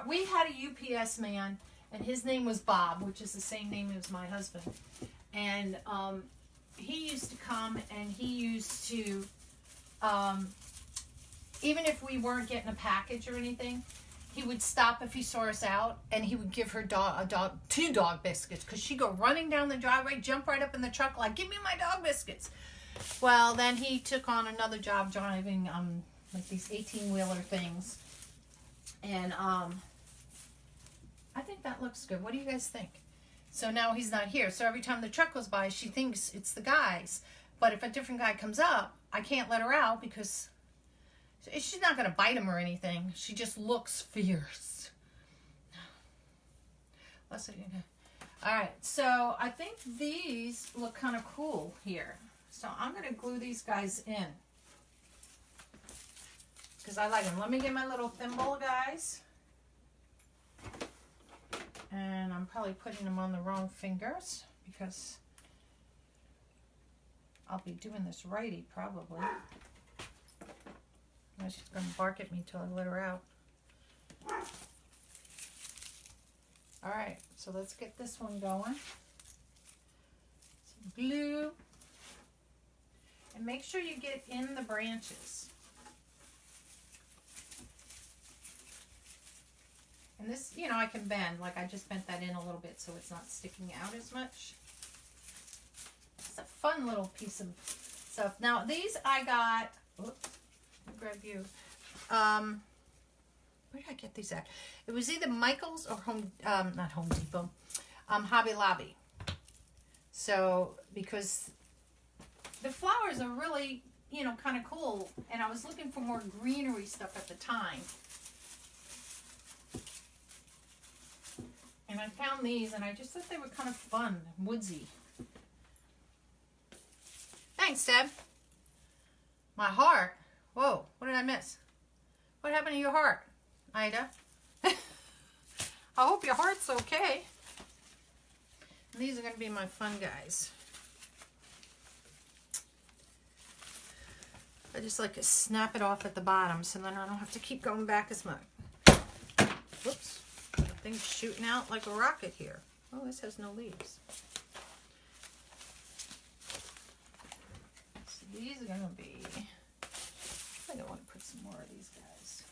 We had a UPS man and his name was Bob, which is the same name as my husband. And he used to come and he used to, even if we weren't getting a package or anything, he would stop if he saw us out and he would give her two dog biscuits because she'd go running down the driveway, jump right up in the truck like, give me my dog biscuits. Well, then he took on another job driving like these 18-wheeler things. And I think that looks good. What do you guys think? So now he's not here. So every time the truck goes by, she thinks it's the guys. But if a different guy comes up, I can't let her out because she's not going to bite him or anything. She just looks fierce. Let's see. All right. So I think these look kind of cool here. So I'm going to glue these guys in because I like them. Let me get my little thimble, guys. And I'm probably putting them on the wrong fingers because I'll be doing this righty probably. Now she's going to bark at me till I let her out. All right, so let's get this one going. Some glue. And make sure you get in the branches. And this, you know, I can bend. Like I just bent that in a little bit so it's not sticking out as much. It's a fun little piece of stuff. Now these I got, oops, I'll grab you. Where did I get these at? It was either Michael's or not Home Depot, Hobby Lobby. So, because the flowers are really, you know, kind of cool. And I was looking for more greenery stuff at the time. And I found these and I just thought they were kind of fun, woodsy. Thanks, Deb. My heart. Whoa, what did I miss? What happened to your heart, Ida? I hope your heart's okay. And these are going to be my fun guys. I just like to snap it off at the bottom so then I don't have to keep going back as much. Whoops. The thing's shooting out like a rocket here. Oh, this has no leaves. So these are going to be... I don't want to put some more of these guys.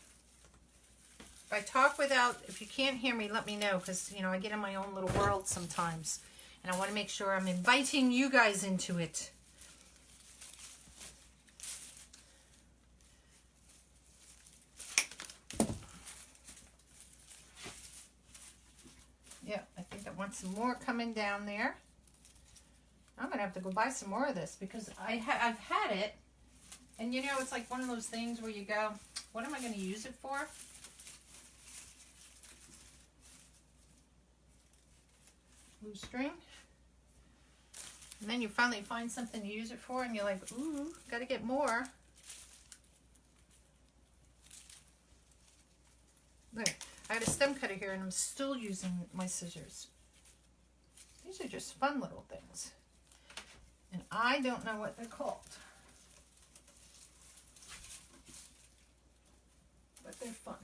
If I talk without, if you can't hear me, let me know, because, you know, I get in my own little world sometimes, and I want to make sure I'm inviting you guys into it. Yeah, I think I want some more coming down there. I'm going to have to go buy some more of this, because I've had it, and, you know, it's like one of those things where you go, what am I going to use it for? Blue string. And then you finally find something to use it for, and you're like, ooh, got to get more. There. I had a stem cutter here, and I'm still using my scissors. These are just fun little things. And I don't know what they're called. But they're fun.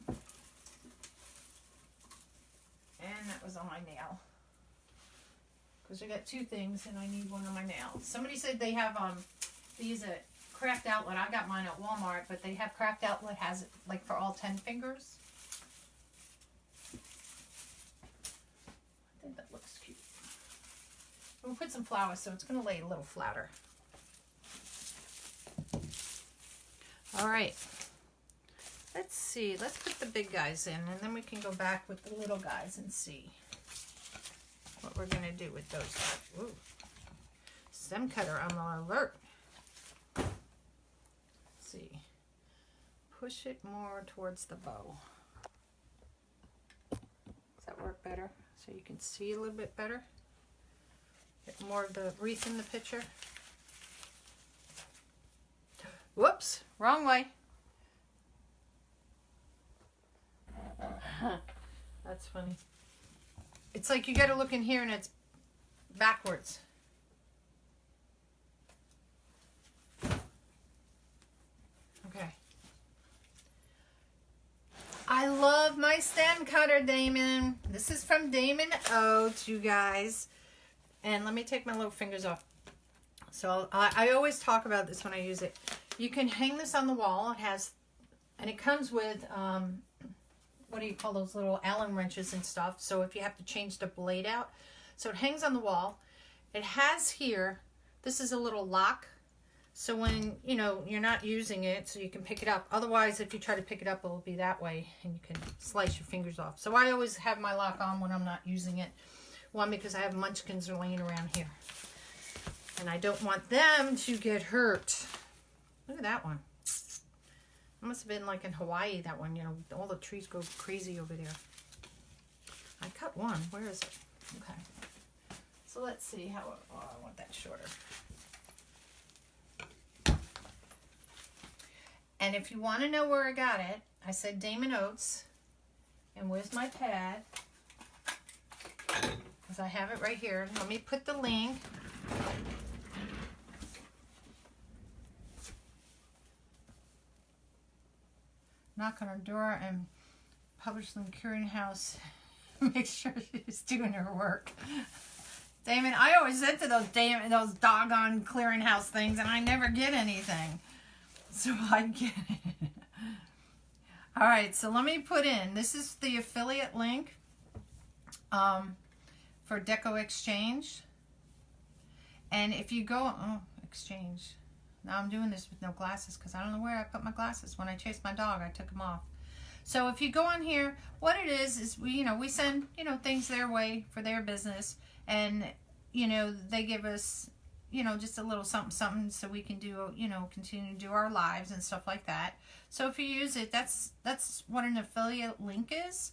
And that was on my nail. Because I got two things and I need one on my nail. Somebody said they have these at Craft Outlet. I got mine at Walmart, but they have Craft Outlet has it like for all 10 fingers. I think that looks cute. We'll put some flowers so it's going to lay a little flatter. All right. Let's see. Let's put the big guys in, and then we can go back with the little guys and see what we're going to do with those. Ooh. Stem cutter on the alert. Let's see. Push it more towards the bow. Does that work better? So you can see a little bit better? Get more of the wreath in the picture. Whoops, wrong way. That's funny. It's like you got to look in here and it's backwards. Okay. I love my stem cutter, Damon. This is from Damon Oates, you guys. And let me take my little fingers off. So I always talk about this when I use it. You can hang this on the wall. It has, and it comes with, what do you call those little Allen wrenches and stuff. So if you have to change the blade out. So it hangs on the wall. It has here, this is a little lock. So when, you know, you're not using it, so you can pick it up. Otherwise, if you try to pick it up, it'll be that way and you can slice your fingers off. So I always have my lock on when I'm not using it. One, because I have munchkins are laying around here. And I don't want them to get hurt. Look at that one. It must have been like in Hawaii, that one, you know, all the trees go crazy over there. I cut one. Where is it? Okay. So let's see how, I want that shorter. And if you want to know where I got it, I said Damon Oates. And where's my pad? Because I have it right here. Let me put the link. knock on her door and publish in the clearinghouse. Make sure she's doing her work. Damon, I always send to those doggone clearinghouse things, and I never get anything. So I get it. All right, so let me put in. This is the affiliate link for Deco Exchange. And if you go, exchange. Now I'm doing this with no glasses because I don't know where I put my glasses. When I chased my dog, I took them off. So if you go on here, what it is we send, things their way for their business. And, they give us, just a little something so we can do, continue to do our lives and stuff like that. So if you use it, that's what an affiliate link is.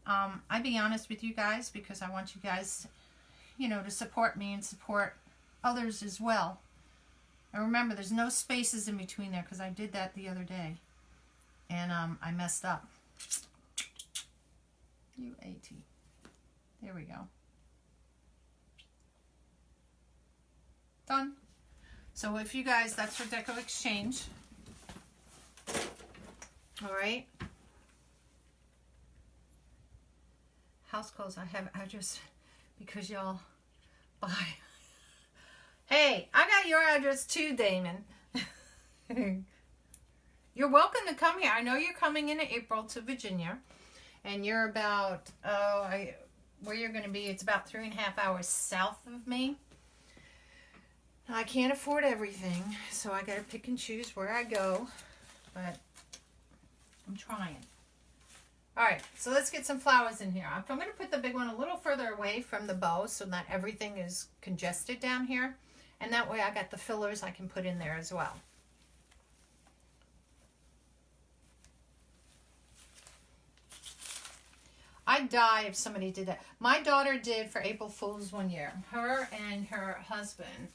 I'd be honest with you guys because I want you guys, to support me and support others as well. And remember, there's no spaces in between there because I did that the other day. And I messed up. UAT. There we go. Done. So if you guys, that's for Deco Exchange. All right. House calls. I have address because y'all buy. Hey, I got your address too, Damon. You're welcome to come here. I know you're coming in April to Virginia, and you're about where you're going to be. It's about 3.5 hours south of me. I can't afford everything, so I got to pick and choose where I go, but I'm trying. All right, so let's get some flowers in here. I'm going to put the big one a little further away from the bow so that everything is congested down here, and that way I got the fillers I can put in there as well. I'd die if somebody did that. My daughter did for April Fool's one year. Her and her husband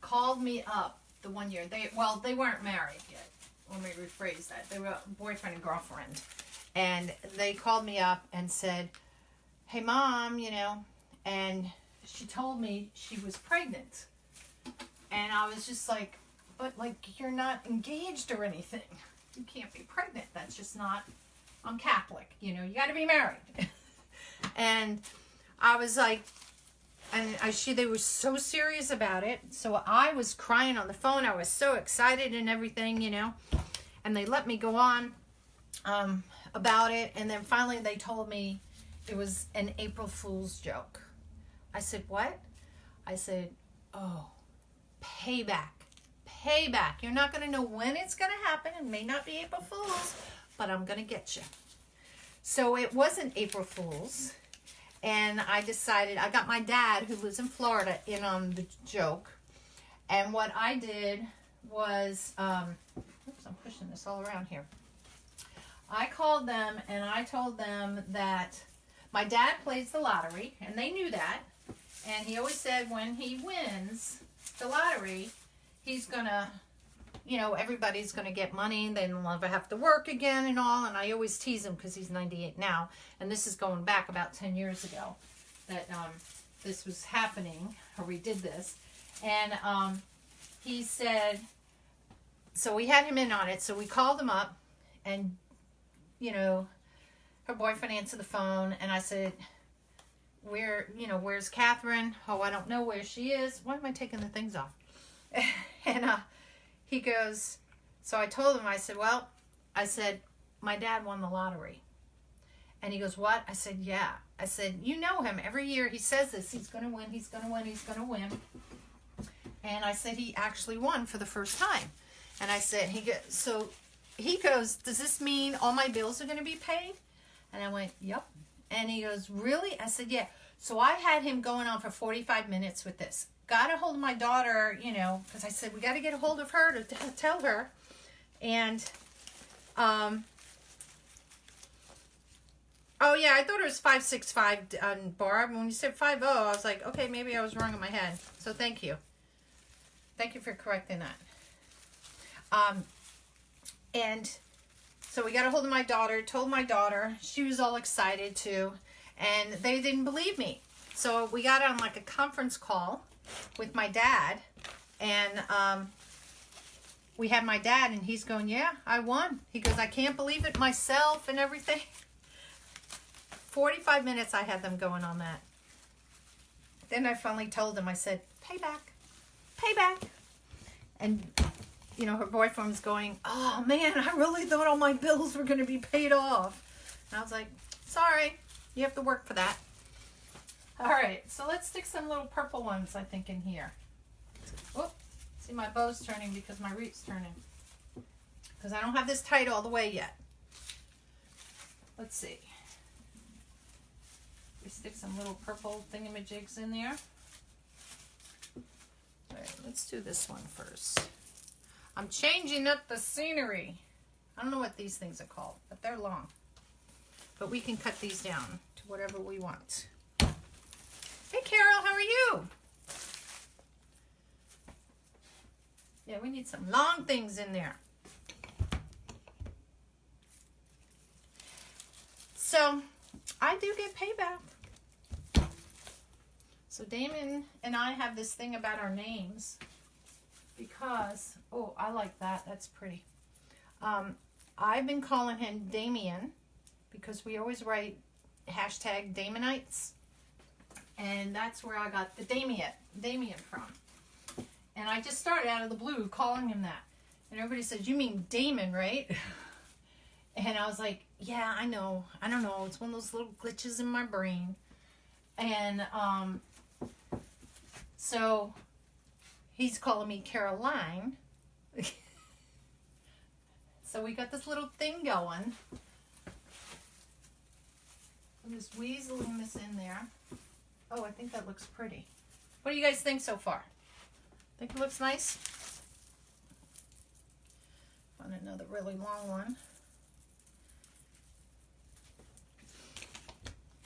called me up the one year. They weren't married yet. Let me rephrase that. They were boyfriend and girlfriend. And they called me up and said, hey, Mom, and she told me she was pregnant. And I was just like, but, you're not engaged or anything. You can't be pregnant. That's just not... I'm Catholic, you got to be married. And I was like, they were so serious about it. So I was crying on the phone. I was so excited and everything, and they let me go on about it. And then finally they told me it was an April Fool's joke. I said, what? I said, oh, payback. You're not going to know when it's going to happen. It may not be April Fool's, but I'm going to get you. So it wasn't April Fool's. And I decided, I got my dad, who lives in Florida, in on the joke. And what I did was, oops, I'm pushing this all around here. I called them and I told them that my dad plays the lottery, and they knew that. And he always said when he wins the lottery, he's going to, everybody's going to get money. They don't ever have to work again and all. And I always tease him because he's 98 now. And this is going back about 10 years ago that this was happening, or we did this. And he said, so we had him in on it. So we called him up, and, her boyfriend answered the phone. And I said, where's Catherine? Oh, I don't know where she is. Why am I taking the things off? And he goes, so I told him, I said, my dad won the lottery. And he goes, what? I said, yeah. I said, you know him. Every year he says this. He's going to win. He's going to win. He's going to win. And I said, he actually won for the first time. And I said, he goes, does this mean all my bills are going to be paid? And I went, yep. And he goes, really? I said, yeah. So I had him going on for 45 minutes with this. Got a hold of my daughter, because I said, we got to get a hold of her to tell her. And, oh yeah, I thought it was 565 on Barb. When you said 50, I was like, okay, maybe I was wrong in my head. So thank you. Thank you for correcting that. And so we got a hold of my daughter, told my daughter. She was all excited too. And they didn't believe me. So we got on a conference call with my dad, and we had my dad, and he's going, yeah, I won. He goes, I can't believe it myself and everything. 45 minutes I had them going on that. Then I finally told him, I said, payback, payback. And, you know, her boyfriend was going, oh man, I really thought all my bills were going to be paid off. And I was like, sorry, you have to work for that. All right, so let's stick some little purple ones, I think, in here. Oh, see, my bow's turning because my wreath's turning. Because I don't have this tight all the way yet. Let's see. We stick some little purple thingamajigs in there. All right, let's do this one first. I'm changing up the scenery. I don't know what these things are called, but they're long. But we can cut these down to whatever we want. Hey, Carol, how are you? Yeah, we need some long things in there. So, I do get payback. So, Damon and I have this thing about our names. Because, oh, I like that. That's pretty. I've been calling him Damien. Because we always write hashtag Damonites. And that's where I got the Damien from. And I just started out of the blue calling him that. And everybody says, you mean Damon, right? And I was like, yeah, I know. I don't know. It's one of those little glitches in my brain. And so he's calling me Carolynne. So we got this little thing going. I'm just weaseling this in there. Oh, I think that looks pretty. What do you guys think so far? Think it looks nice? Find another really long one.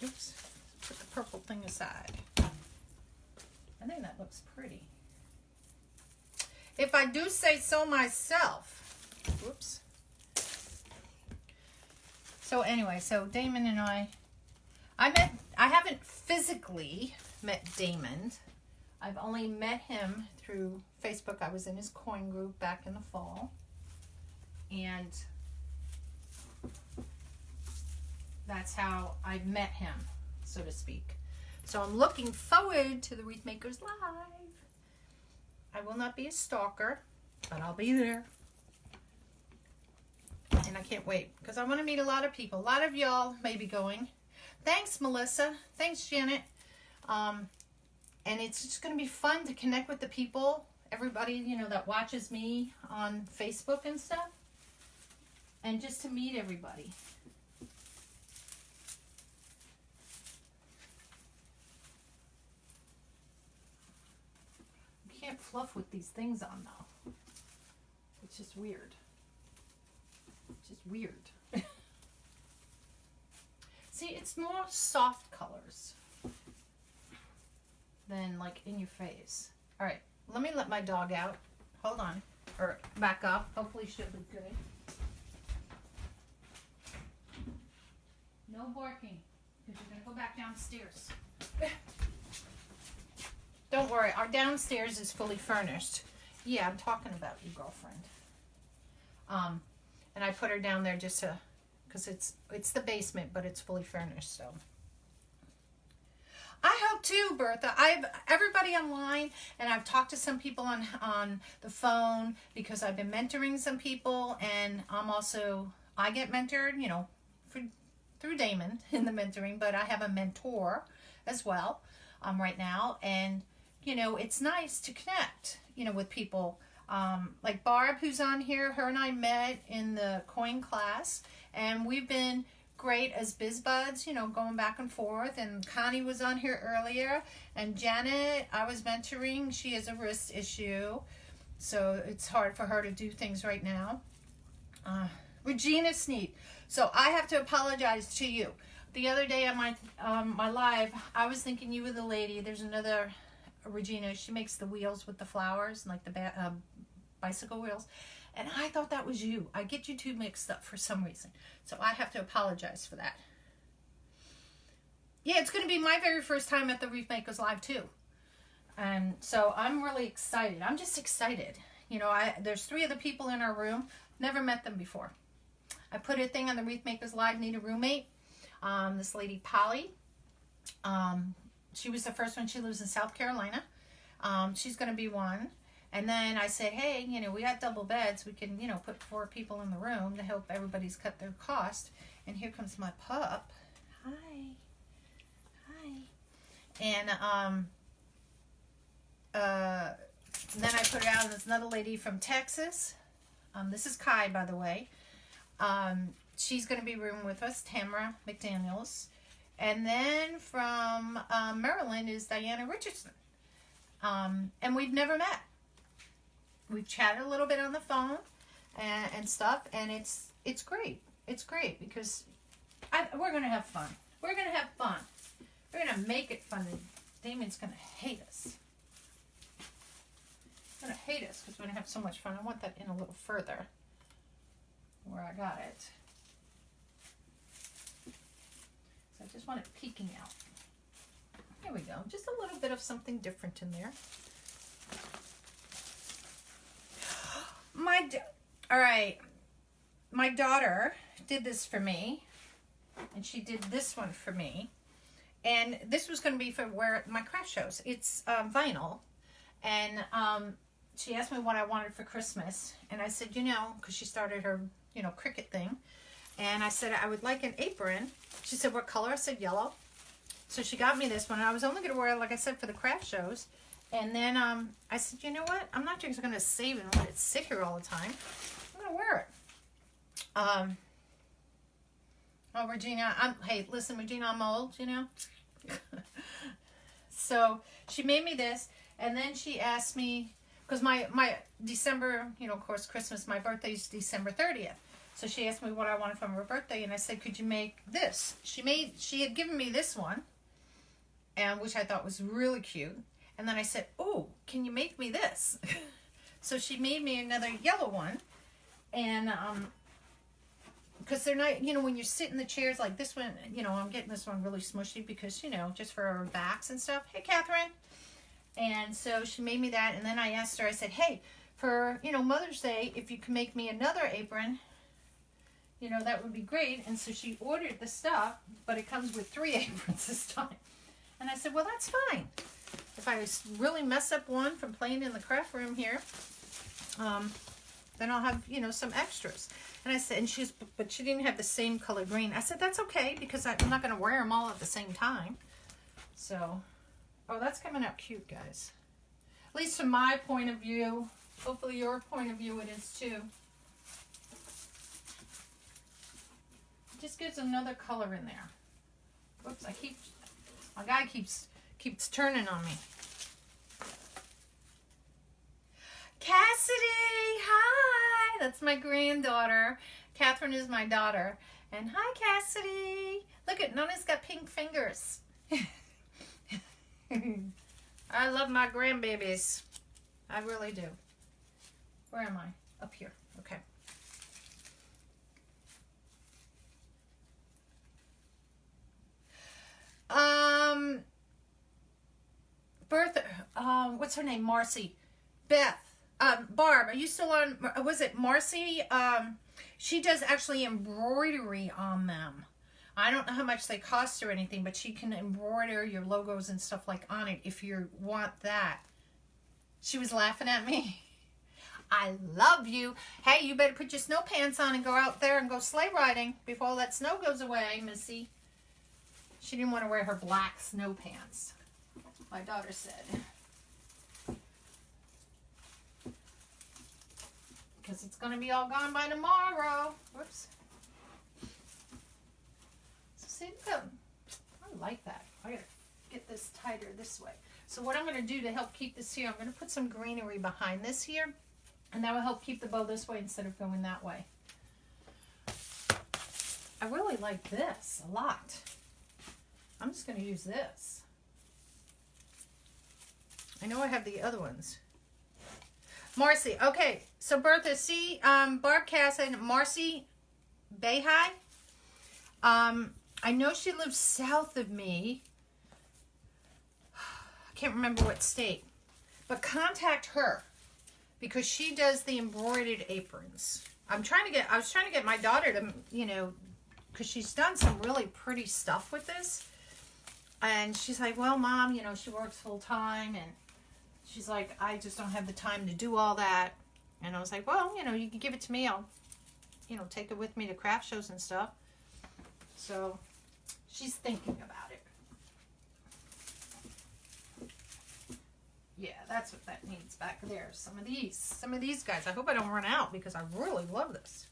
Oops. Put the purple thing aside. I think that looks pretty. If I do say so myself. Whoops. So anyway, so Damon and I haven't physically met Damon. I've only met him through Facebook. I was in his coin group back in the fall. And that's how I met him, so to speak. So I'm looking forward to the Wreath Makers Live. I will not be a stalker, but I'll be there. And I can't wait because I want to meet a lot of people. A lot of y'all may be going. Thanks, Melissa. Thanks, Janet. And it's just going to be fun to connect with the people, everybody, you know, that watches me on Facebook and stuff. And just to meet everybody. You can't fluff with these things on, though. It's just weird. It's just weird. See, it's more soft colors than like in your face. All right, let me let my dog out. Hold on, or back up. Hopefully she'll be good. No barking, because you're gonna go back downstairs. Don't worry, our downstairs is fully furnished. Yeah, I'm talking about you, girlfriend. And I put her down there just to, because it's the basement, but it's fully furnished, so. I hope too, Bertha. Everybody online, and I've talked to some people on the phone because I've been mentoring some people, and I get mentored, you know, through Damon in the mentoring, but I have a mentor as well right now, and you know, it's nice to connect, you know, with people. Like Barb, who's on here, her and I met in the coin class, and we've been great as biz buds, you know, going back and forth. And Connie was on here earlier, and Janet, I was mentoring. She has a wrist issue, so it's hard for her to do things right now. Regina Sneed. So I have to apologize to you. The other day on my live, I was thinking you were the lady. There's another Regina. She makes the wheels with the flowers, like the bicycle wheels. And I thought that was you. I get you two mixed up for some reason. So I have to apologize for that. Yeah, it's going to be my very first time at the Wreath Makers Live too. And so I'm really excited. I'm just excited. You know, there's 3 other people in our room. Never met them before. I put a thing on the Wreath Makers Live, need a roommate. This lady, Polly. She was the first one. She lives in South Carolina. She's going to be one. And then I said, hey, you know, we got double beds. We can, you know, put 4 people in the room to help everybody's cut their cost. And here comes my pup. Hi. And then I put it out on this another lady from Texas. This is Kai, by the way. She's going to be rooming with us, Tamara McDaniels. And then from Maryland is Diana Richardson. And we've never met. We've chatted a little bit on the phone and stuff, and it's great. It's great because we're going to have fun. We're going to have fun. We're going to make it fun, and Damien's going to hate us. He's going to hate us because we're going to have so much fun. I want that in a little further where I got it. So I just want it peeking out. Here we go. Just a little bit of something different in there. All right. My daughter did this for me, and she did this one for me. And this was going to be for where my craft shows. It's vinyl. And she asked me what I wanted for Christmas. And I said, you know, because she started her, you know, Cricut thing. And I said, I would like an apron. She said, what color? I said, yellow. So she got me this one. I was only going to wear it, like I said, for the craft shows. And then I said, you know what? I'm not just going to save it and let it sit here all the time. I'm going to wear it. Oh, Regina, hey, listen, Regina, I'm old, you know. So she made me this, and then she asked me, because my December, you know, of course, Christmas, my birthday is December 30th. So she asked me what I wanted from her birthday, and I said, could you make this? She had given me this one, and which I thought was really cute. And then I said, oh, can you make me this? So she made me another yellow one, and because they're not, you know, when you sit in the chairs like this one, you know, I'm getting this one really smushy because, you know, just for our backs and stuff. Hey, Catherine. And so she made me that, and then I asked her, I said, hey, for, you know, Mother's Day, if you can make me another apron, you know, that would be great. And so she ordered the stuff, but it comes with 3 aprons this time. And I said, well, that's fine. If I really mess up one from playing in the craft room here, then I'll have, you know, some extras. And I said, and but she didn't have the same color green. I said, that's okay, because I'm not going to wear them all at the same time. So, oh, that's coming out cute, guys. At least from my point of view. Hopefully your point of view it is too. It just gives another color in there. Whoops, my guy keeps turning on me. Cassidy, hi! That's my granddaughter. Catherine is my daughter. And hi, Cassidy. Look at Nonna's got pink fingers. I love my grandbabies. I really do. Where am I? Up here. Okay. Bertha, what's her name? Marcy. Beth. Barb, are you still on? Was it Marcy? She does actually embroidery on them. I don't know how much they cost or anything, but she can embroider your logos and stuff like on it if you want that. She was laughing at me. I love you. Hey, you better put your snow pants on and go out there and go sleigh riding before all that snow goes away, Missy. She didn't want to wear her black snow pants, my daughter said. Because it's going to be all gone by tomorrow. Whoops. So see, look, I like that. I got to get this tighter this way. So what I'm going to do to help keep this here, I'm going to put some greenery behind this here. And that will help keep the bow this way instead of going that way. I really like this a lot. I'm just going to use this. I know I have the other ones. Marcy. Okay, so Bertha, see, Barb Cass and Marcy Bayhai. I know she lives south of me. I can't remember what state. But contact her. because she does the embroidered aprons. I was trying to get my daughter to, you know, because she's done some really pretty stuff with this. And she's like, well, Mom, you know, she works full time. And she's like, I just don't have the time to do all that. And I was like, well, you know, you can give it to me. I'll, you know, take it with me to craft shows and stuff. So she's thinking about it. Yeah, that's what that needs back there. Some of these guys. I hope I don't run out because I really love this.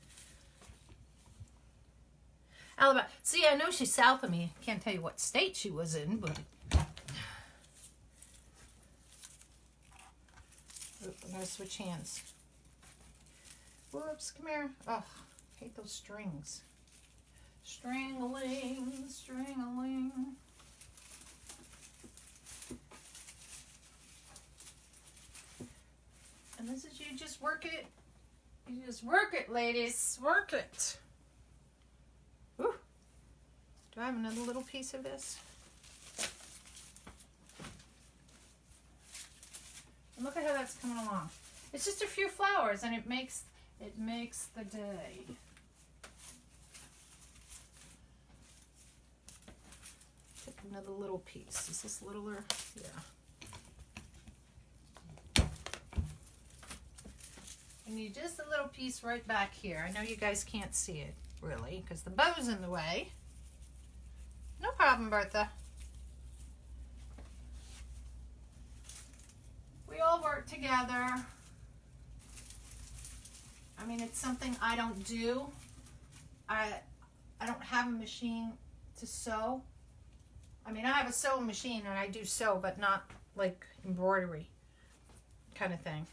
Alabama. See, I know she's south of me. Can't tell you what state she was in, but oop, I'm gonna switch hands. Whoops, come here. Oh, hate those strings. String-a-ling, string-a-ling. And this is, you just work it. You just work it, ladies. Work it. Ooh. Do I have another little piece of this? And look at how that's coming along. It's just a few flowers, and it makes the day. Take another little piece. Is this littler? Yeah. I need just a little piece right back here. I know you guys can't see it, really, because the bow's in the way. No problem, Bertha. We all work together. I mean, it's something I don't do. I don't have a machine to sew. I mean, I have a sewing machine and I do sew, but not like embroidery kind of thing.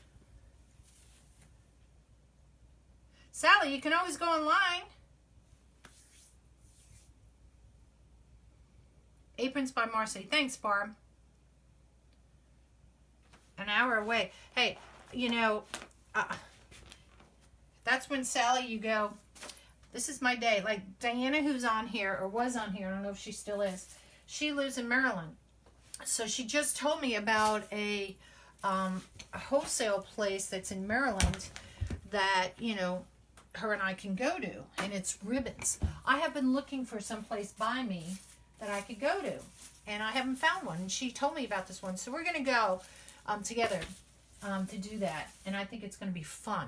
Sally, you can always go online. Aprons by Marcy. Thanks, Barb. An hour away. Hey, you know, that's when Sally, you go, this is my day. Like Diana, who's on here, or was on here, I don't know if she still is. She lives in Maryland. So she just told me about a wholesale place that's in Maryland that, you know, her and I can go to, and it's ribbons. I have been looking for some place by me that I could go to, and I haven't found one. And she told me about this one, so we're gonna go together to do that, and I think it's gonna be fun.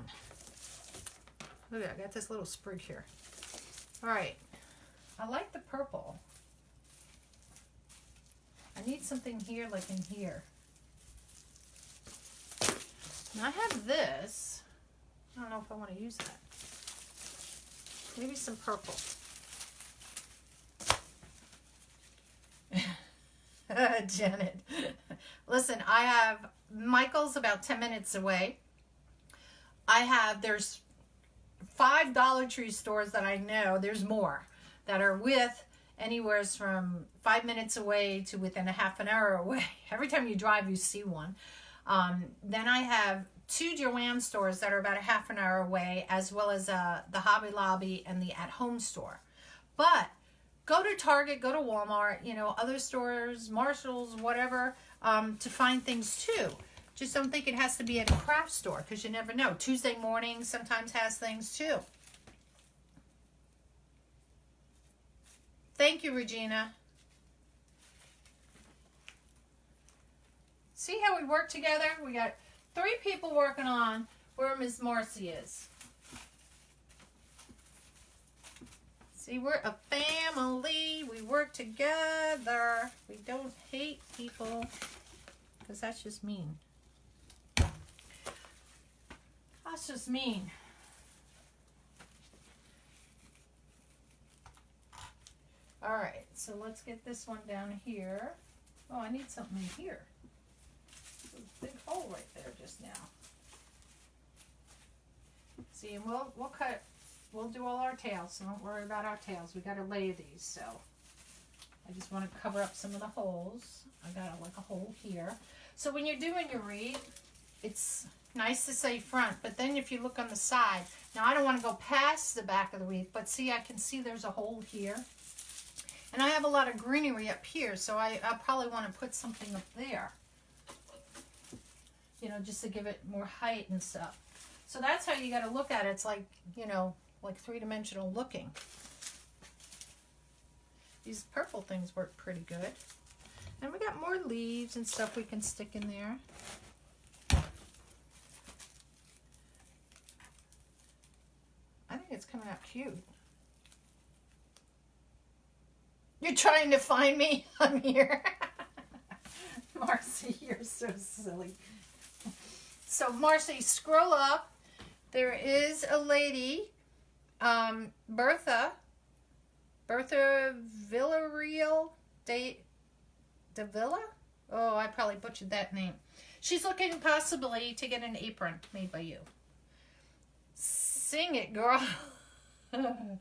Look at that, I got this little sprig here. All right, I like the purple. I need something here, like in here. Now I have this. I don't know if I want to use that. Maybe some purple. Janet. Listen, I have, Michael's about 10 minutes away. There's 5 Dollar Tree stores that I know, there's more, that are with anywhere from 5 minutes away to within a half an hour away. Every time you drive, you see one. Then I have 2 Joann stores that are about a half an hour away, as well as the Hobby Lobby and the At Home store. But go to Target, go to Walmart, you know, other stores, Marshalls, whatever, to find things too. Just don't think it has to be a craft store, because you never know. Tuesday morning sometimes has things too. Thank you, Regina. See how we work together? We got 3 people working on where Miss Marcy is. See, we're a family. We work together. We don't hate people, because that's just mean. That's just mean. All right, so let's get this one down here. Oh, I need something in here. There's a big hole right there just now. See, and we'll cut, we'll do all our tails, so don't worry about our tails. We got to lay these, so I just want to cover up some of the holes. I got like a hole here. So when you're doing your wreath, it's nice to say front, but then if you look on the side, now I don't want to go past the back of the wreath, but see, I can see there's a hole here. And I have a lot of greenery up here, so I probably want to put something up there. you know, just to give it more height and stuff. So that's how you got to look at it. It's like, you know, like three-dimensional looking. These purple things work pretty good. And we got more leaves and stuff we can stick in there. I think it's coming out cute. You're trying to find me? I'm here. Marcy, you're so silly. So Marcy, scroll up. There is a lady, Bertha Villarreal de Villa? Oh, I probably butchered that name. She's looking possibly to get an apron made by you. Sing it, girl. All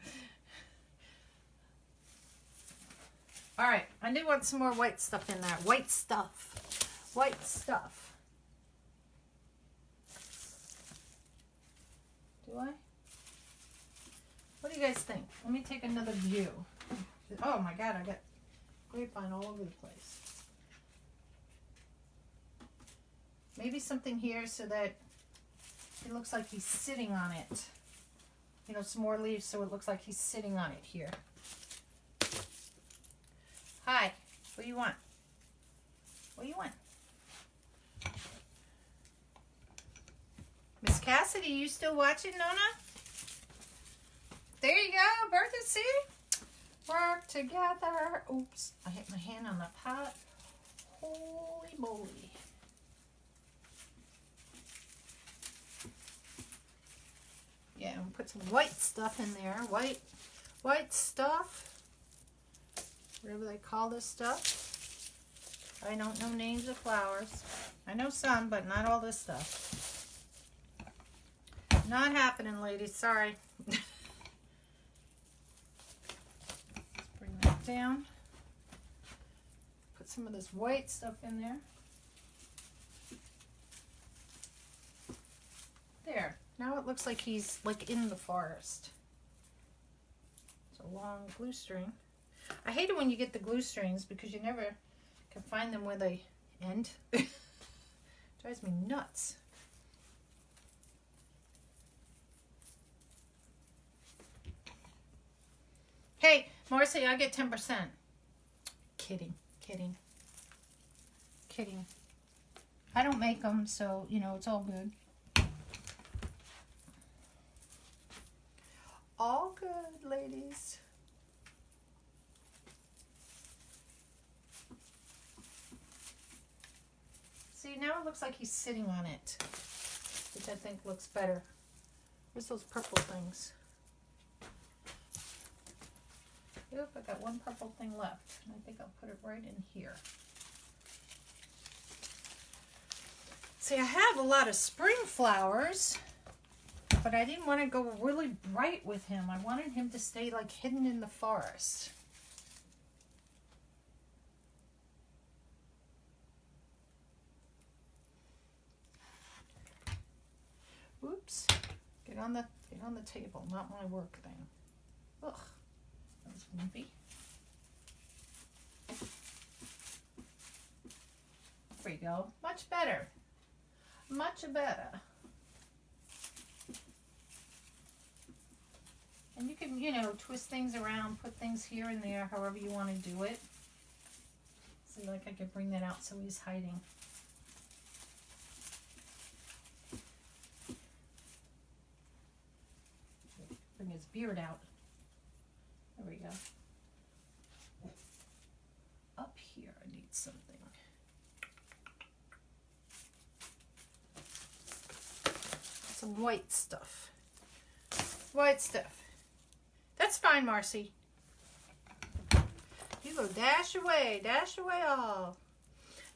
right, I do want some more white stuff in there. White stuff. White stuff. Do I? What do you guys think? Let me take another view. Oh my God, I got grapevine all over the place. Maybe something here so that it looks like he's sitting on it. You know, some more leaves so it looks like he's sitting on it here. Hi, what do you want? What do you want? Miss Cassidy, you still watching, Nonna? There you go, Bertha, see? Work together. Oops, I hit my hand on the pot. Holy moly. Yeah, and put some white stuff in there. White stuff. Whatever they call this stuff. I don't know names of flowers. I know some, but not all this stuff. Not happening, ladies. Sorry. Let's bring that down. Put some of this white stuff in there. There. Now it looks like he's like in the forest. It's a long glue string. I hate it when you get the glue strings because you never can find them where they end. Drives me nuts. Hey, Marcy, I get 10%. Kidding, kidding, kidding. I don't make them, so, you know, it's all good. All good, ladies. See, now it looks like he's sitting on it, which I think looks better. Where's those purple things? Yep, I got one purple thing left. I think I'll put it right in here. See, I have a lot of spring flowers, but I didn't want to go really bright with him. I wanted him to stay like hidden in the forest. Oops. Get on the table, not my work thing. Ugh. That was wimpy. There we go. Much better. Much better. And you can, you know, twist things around, put things here and there, however you want to do it. See, like I could bring that out so he's hiding. Bring his beard out. There we go. Up here, I need something. Some white stuff. White stuff. That's fine, Marcy. You go dash away all.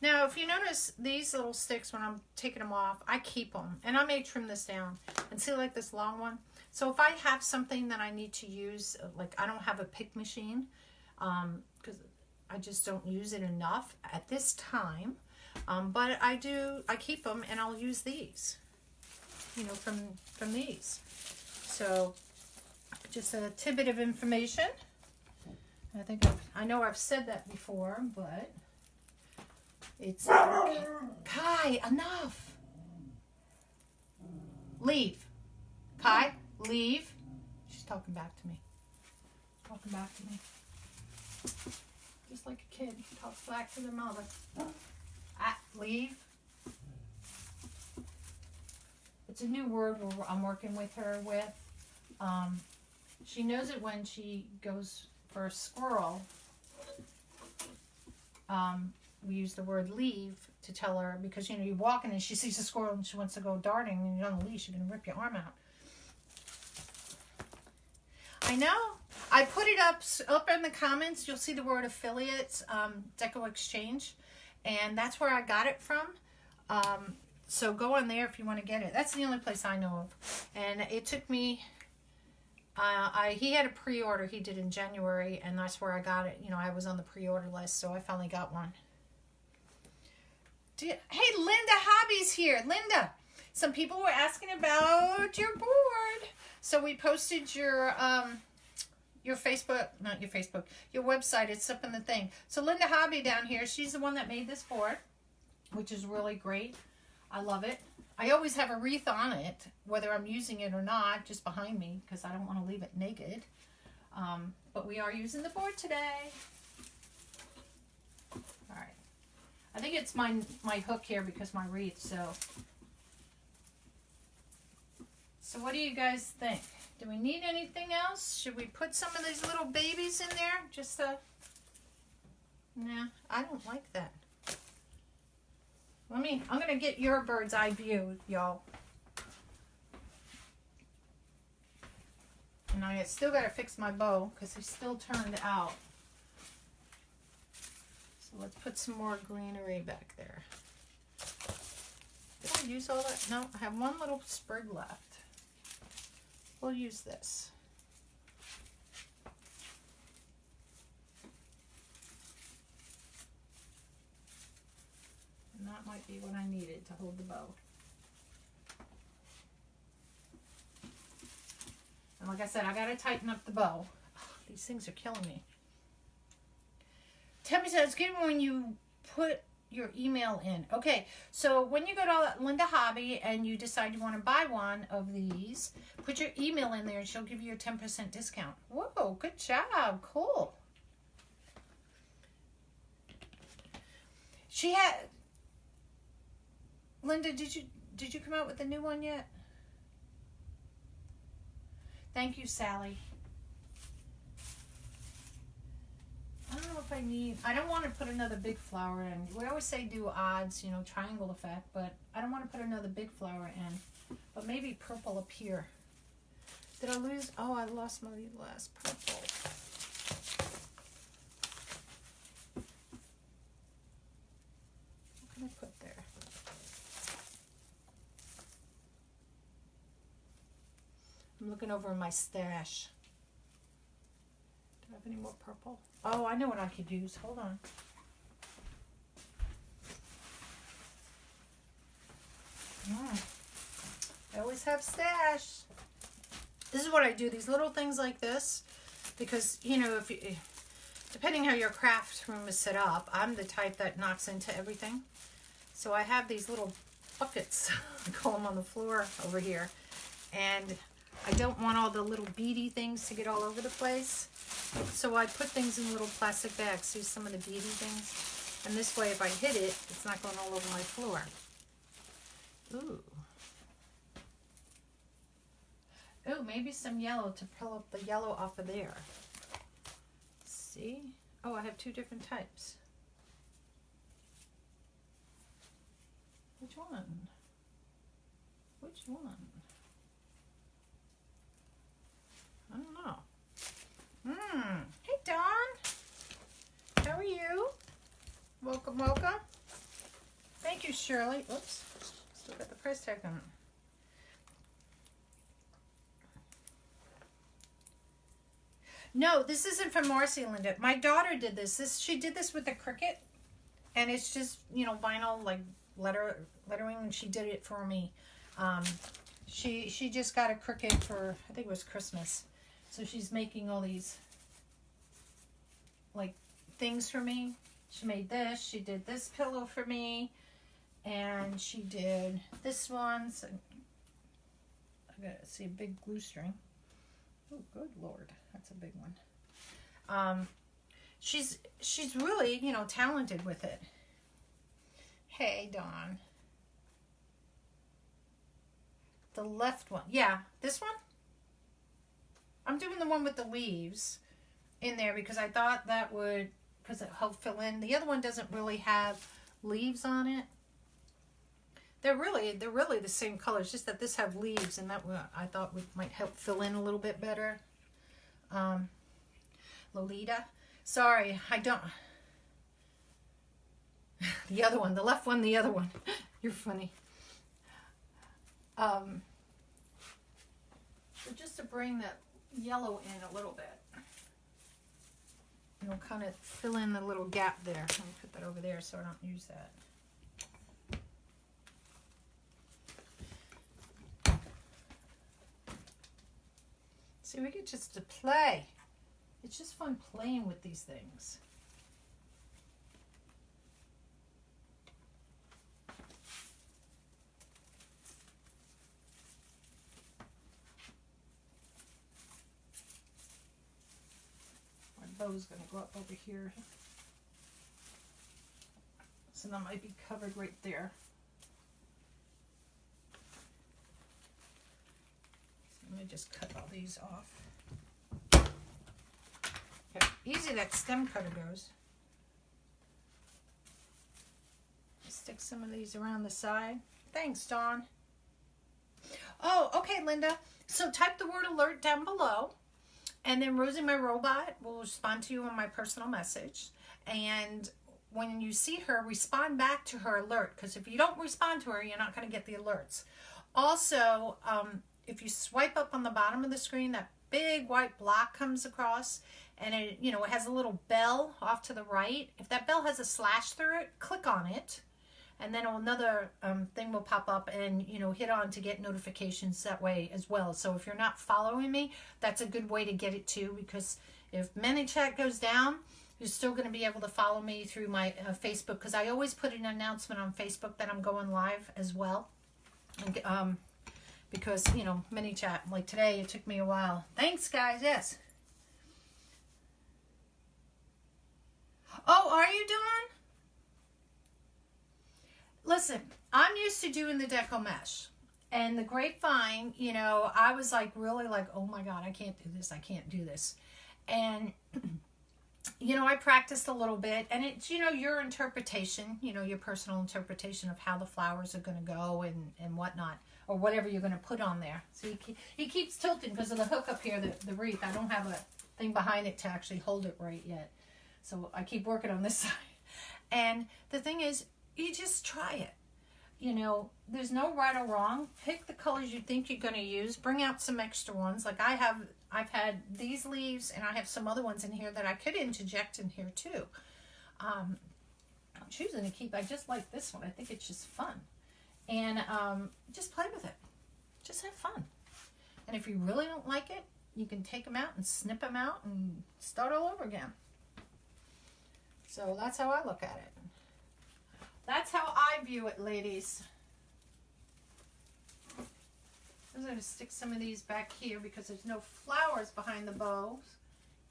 Now, if you notice these little sticks, when I'm taking them off, I keep them. And I may trim this down. And see, like this long one? So if I have something that I need to use, like I don't have a pick machine, because I just don't use it enough at this time. But I keep them, and I'll use these, you know, from these. So just a tidbit of information. I think I know I've said that before, but it's Kai, enough. Leave. Kai, leave. She's talking back to me. Talking back to me. Just like a kid talks back to their mother. Leave. It's a new word I'm working with her with. She knows it when she goes for a squirrel. We use the word leave to tell her, because you're walking and she sees a squirrel and she wants to go darting and you're on the leash, you're going to rip your arm out. I know. I put it up in the comments. You'll see the word affiliates, Deco Exchange, and that's where I got it from. So go on there if you want to get it. That's the only place I know of. And it took me, he had a pre-order he did in January, and that's where I got it. I was on the pre-order list, so I finally got one. Hey, Linda Hobby's here. Linda, some people were asking about your board. So we posted your Facebook, not your Facebook, your website. It's up in the thing. So Linda Hobby down here, she's the one that made this board, which is really great. I love it. I always have a wreath on it, whether I'm using it or not, just behind me, because I don't want to leave it naked. But we are using the board today. All right. I think it's my hook here because my wreath, so what do you guys think? Do we need anything else? Should we put some of these little babies in there? Just nah, I don't like that. I'm going to get your bird's eye view, y'all. And I still got to fix my bow because it's still turned out. So let's put some more greenery back there. Did I use all that? No, I have one little sprig left. We'll use this. And that might be what I needed to hold the bow. And like I said, I got to tighten up the bow. Oh, these things are killing me. Tammy says, give me when you put your email in. Okay, so when you go to Linda Hobby and you decide you want to buy one of these, put your email in there and she'll give you a 10% discount. Whoa, good job. Cool. She had... Linda, did you come out with a new one yet? Thank you, Sally. I don't know if I don't want to put another big flower in. We always say do odds, triangle effect, but I don't want to put another big flower in. But maybe purple up here. Did I lose? Oh, I lost my last purple. What can I put there? I'm looking over in my stash. Do I have any more purple? Oh, I know what I could use. Hold on. I always have stash. This is what I do. These little things like this, because if you, depending how your craft room is set up, I'm the type that knocks into everything. So I have these little buckets. I call them on the floor over here, and I don't want all the little beady things to get all over the place. So I put things in little plastic bags. See some of the beady things? And this way, if I hit it, it's not going all over my floor. Ooh. Ooh, maybe some yellow to pull up the yellow off of there. See? Oh, I have two different types. Which one? Which one? I don't know. Hey, Dawn. How are you? Welcome, welcome. Thank you, Shirley. Oops. Still got the price tag on it. No, this isn't from Marcy, Linda. My daughter did this. She did this with the Cricut. And it's just, vinyl, like, lettering. And she did it for me. She just got a Cricut for, I think it was Christmas. So she's making all these, like, things for me. She made this. She did this pillow for me. And she did this one. So, I gotta see a big glue string. Oh, good Lord, that's a big one. She's really, you know, talented with it. Hey, Dawn. The left one. Yeah, this one? I'm doing the one with the leaves in there because I thought that would, because it helped fill in. The other one doesn't really have leaves on it. They're really the same colors, just that this have leaves, and that I thought might help fill in a little bit better. Lolita. Sorry, I don't. The other one, the left one, the other one. You're funny. So just to bring that yellow in a little bit. And we'll kind of fill in the little gap there. Let me put that over there so I don't use that. See, we get just to play. It's just fun playing with these things. Bow's going to go up over here, so that might be covered right there. So let me just cut all these off. Okay, easy that stem cutter goes. Stick some of these around the side. Thanks, Dawn. Oh, okay, Linda. So type the word alert down below. And then Rosie, my robot, will respond to you on my personal message. And when you see her, respond back to her alert. Because if you don't respond to her, you're not going to get the alerts. Also, if you swipe up on the bottom of the screen, that big white block comes across. And it, you know, it has a little bell off to the right. If that bell has a slash through it, click on it. And then another thing will pop up, and, you know, hit on to get notifications that way as well. So if you're not following me, that's a good way to get it too, because if ManyChat goes down, you're still going to be able to follow me through my Facebook, because I always put an announcement on Facebook that I'm going live as well. And, because, you know, ManyChat, like today, it took me a while. Thanks, guys. Yes. Oh, are you doing? Listen, I'm used to doing the deco mesh, and the grapevine, you know, I was like, really like, oh my God, I can't do this. I can't do this. And, you know, I practiced a little bit, and it's, you know, your interpretation, you know, your personal interpretation of how the flowers are going to go and whatnot, or whatever you're going to put on there. So he keeps tilting because of the hook up here, the wreath. I don't have a thing behind it to actually hold it right yet. So I keep working on this side. And the thing is, you just try it. You know, there's no right or wrong. Pick the colors you think you're going to use. Bring out some extra ones. Like I've had these leaves, and I have some other ones in here that I could interject in here too. I'm choosing to keep. I just like this one. I think it's just fun. And just play with it. Just have fun. And if you really don't like it, you can take them out and snip them out and start all over again. So that's how I look at it. That's how I view it, ladies. I'm going to stick some of these back here because there's no flowers behind the bows.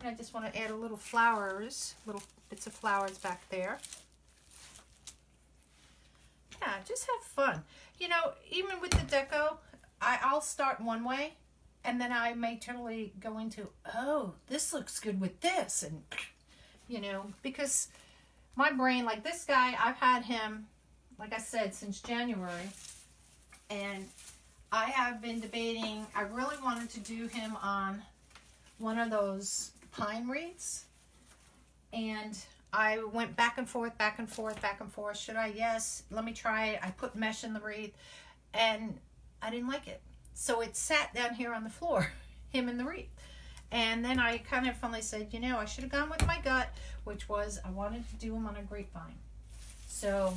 And I just want to add a little flowers, little bits of flowers back there. Yeah, just have fun. You know, even with the deco, I'll start one way, and then I may totally go into, oh, this looks good with this. And, you know, because my brain, like this guy, I've had him, like I said, since January. And I have been debating, I really wanted to do him on one of those pine wreaths. And I went back and forth, back and forth, back and forth. Should I? Yes. Let me try it. I put mesh in the wreath, and I didn't like it. So it sat down here on the floor, him in the wreath. And then I kind of finally said, you know, I should have gone with my gut, which was I wanted to do him on a grapevine. So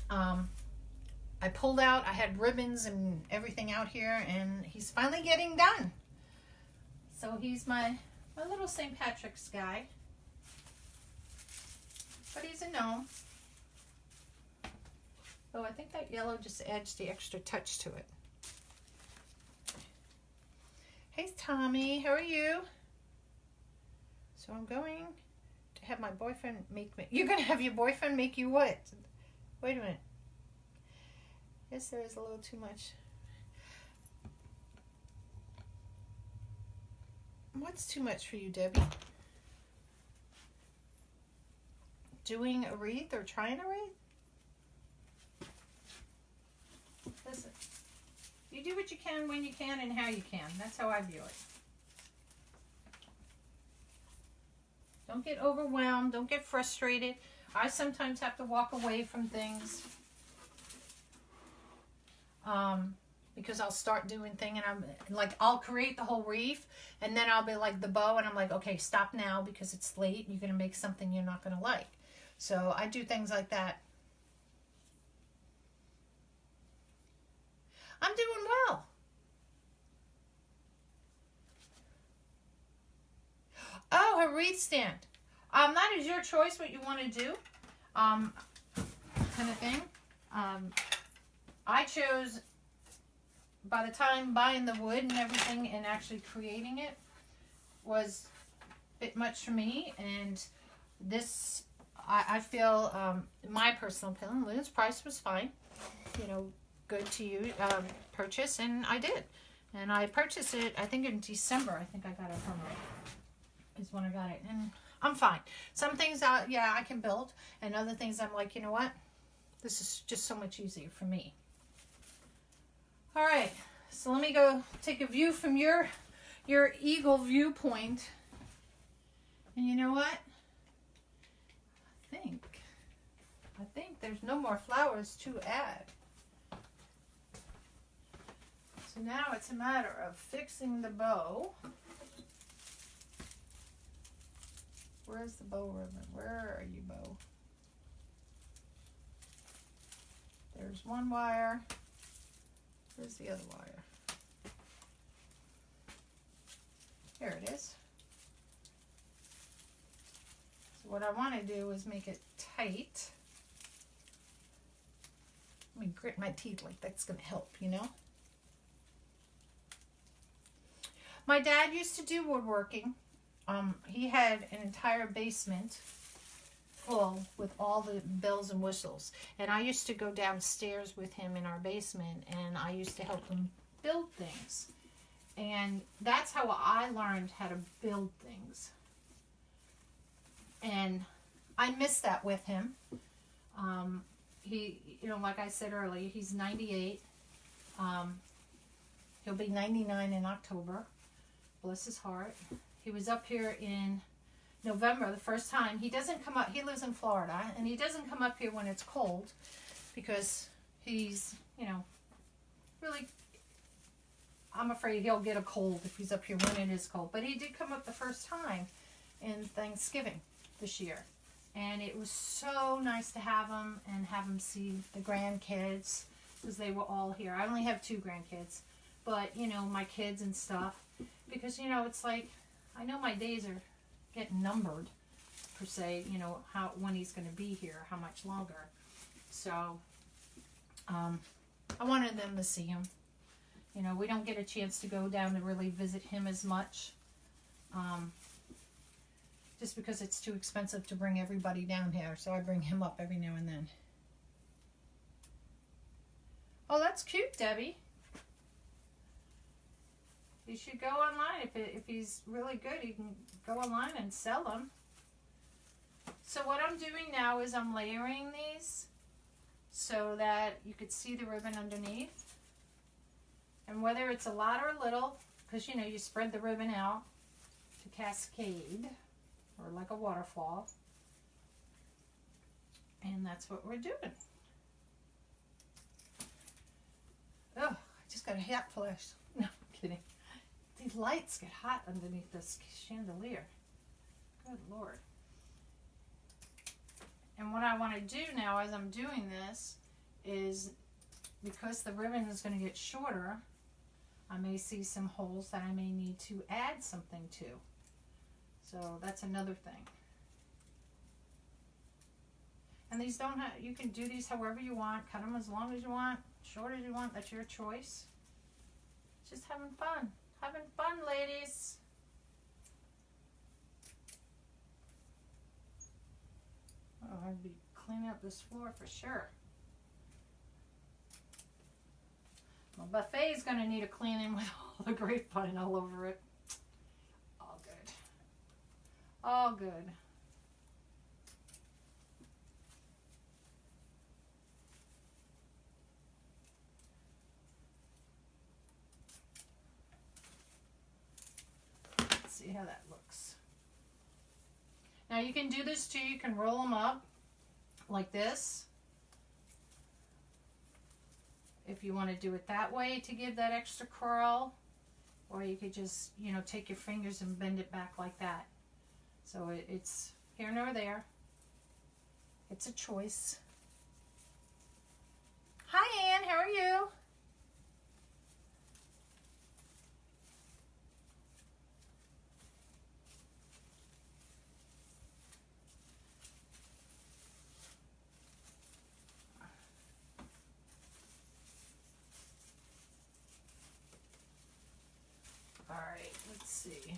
I pulled out, I had ribbons and everything out here, and he's finally getting done. So he's my little St. Patrick's guy. But he's a gnome. Oh, I think that yellow just adds the extra touch to it. Hey Tommy, how are you? So I'm going to have my boyfriend make me. You're going to have your boyfriend make you what? Wait a minute. Yes, there is a little too much. What's too much for you, Debbie? Doing a wreath or trying a wreath? Listen, you do what you can when you can and how you can. That's how I view it. Don't get overwhelmed. Don't get frustrated. I sometimes have to walk away from things because I'll start doing things and I'm like, I'll create the whole wreath and then I'll be like the bow and I'm like, okay, stop now because it's late. You're going to make something you're not going to like. So I do things like that. I'm doing well. Oh, a wreath stand. That is your choice what you want to do. Kind of thing. I chose, by the time buying the wood and everything and actually creating it was a bit much for me. And this, I feel, my personal opinion, Lynn's price was fine. You know, good to you, purchase, and I did. And I purchased it, I think in December, I think I got it from her. Is when I got it. And I'm fine. Some things, yeah, I can build. And other things I'm like, you know what? This is just so much easier for me. All right. So let me go take a view from your eagle viewpoint. And you know what? I think there's no more flowers to add. So now it's a matter of fixing the bow. Where's the bow ribbon? Where are you, bow? There's one wire. Where's the other wire? Here it is. So what I want to do is make it tight. Let me grit my teeth, like that's going to help, you know? My dad used to do woodworking. He had an entire basement full with all the bells and whistles. And I used to go downstairs with him in our basement and I used to help him build things. And that's how I learned how to build things. And I miss that with him. He, you know, like I said earlier, he's 98. He'll be 99 in October. Bless his heart. He was up here in November the first time. He doesn't come up, he lives in Florida, and he doesn't come up here when it's cold because he's, you know, really, I'm afraid he'll get a cold if he's up here when it is cold. But he did come up the first time in Thanksgiving this year. And it was so nice to have him and have him see the grandkids because they were all here. I only have 2 grandkids, but, you know, my kids and stuff. Because, you know, it's like, I know my days are getting numbered, per se, you know, when he's going to be here, how much longer. So, I wanted them to see him. You know, we don't get a chance to go down to really visit him as much. Just because it's too expensive to bring everybody down here. So I bring him up every now and then. Oh, that's cute, Debbie. You should go online. If he's really good, you can go online and sell them. So what I'm doing now is I'm layering these so that you could see the ribbon underneath. And whether it's a lot or a little, because, you know, you spread the ribbon out to cascade or like a waterfall. And that's what we're doing. Oh, I just got a hot flash. No, I'm kidding. These lights get hot underneath this chandelier. Good Lord. And what I want to do now as I'm doing this is, because the ribbon is going to get shorter, I may see some holes that I may need to add something to. So that's another thing. And these don't have, you can do these however you want, cut them as long as you want, short as you want, that's your choice. Just having fun. Having fun, ladies. Oh, I'd be cleaning up this floor for sure. My buffet is going to need a cleaning with all the grapevine all over it. All good. All good. Let's see how that looks. Now you can do this too. You can roll them up like this. If you want to do it that way to give that extra curl, or you could just, you know, take your fingers and bend it back like that. So it's here nor there. It's a choice. Hi, Ann. How are you? All right, let's see.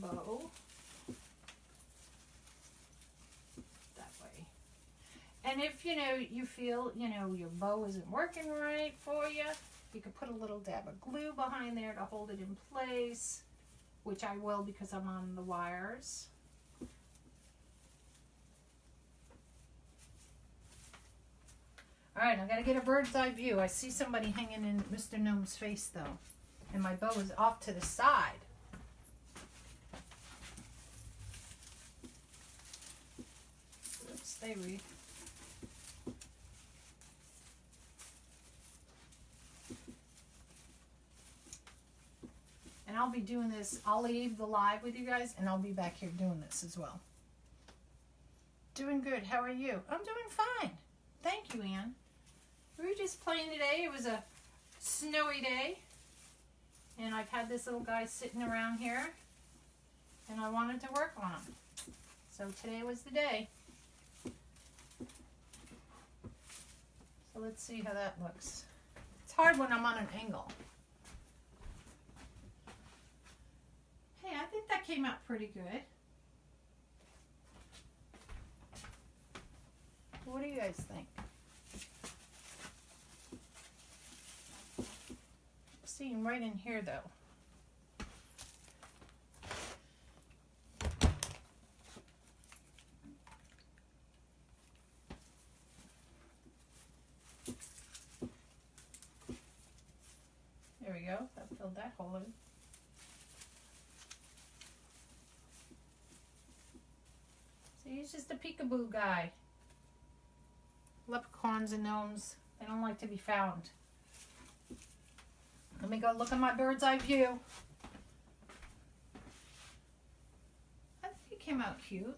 Bow. That way. And if, you know, you feel, you know, your bow isn't working right for you, you could put a little dab of glue behind there to hold it in place, which I will because I'm on the wires. All right, I got to get a bird's eye view. I see somebody hanging in Mr. Gnome's face, though. And my bow is off to the side. Oops, stay read. And I'll be doing this. I'll leave the live with you guys, and I'll be back here doing this as well. Doing good. How are you? I'm doing fine. Thank you, Ann. We were just playing today. It was a snowy day. And I've had this little guy sitting around here, and I wanted to work on him. So today was the day. So let's see how that looks. It's hard when I'm on an angle. Hey, I think that came out pretty good. What do you guys think? See him right in here, though. There we go. That filled that hole in. So he's just a peekaboo guy. Leprechauns and gnomes, they don't like to be found. Let me go look at my bird's eye view. I think he came out cute.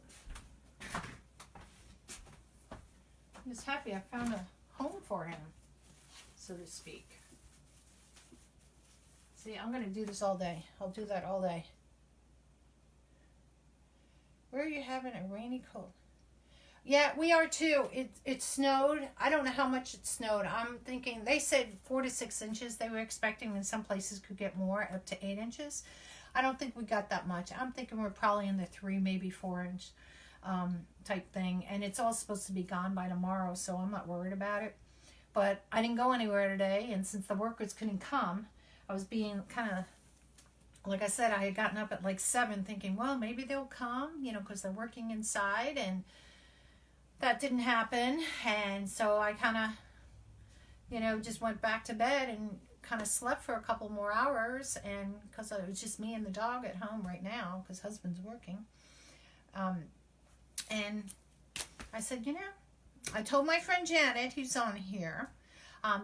I'm just happy I found a home for him, so to speak. See, I'm going to do this all day. I'll do that all day. Where are you having a rainy cold? Yeah, we are too. It snowed. I don't know how much it snowed. I'm thinking, they said 4 to 6 inches they were expecting, and some places could get more, up to 8 inches. I don't think we got that much. I'm thinking we're probably in the 3, maybe 4 inch type thing. And it's all supposed to be gone by tomorrow, so I'm not worried about it. But I didn't go anywhere today, and since the workers couldn't come, I was being kind of, like I said, I had gotten up at like 7 thinking, well, maybe they'll come, you know, because they're working inside, and that didn't happen. And so I kind of, you know, just went back to bed and kind of slept for a couple more hours, and because it was just me and the dog at home right now because husband's working. And I said, you know, I told my friend Janet, who's on here,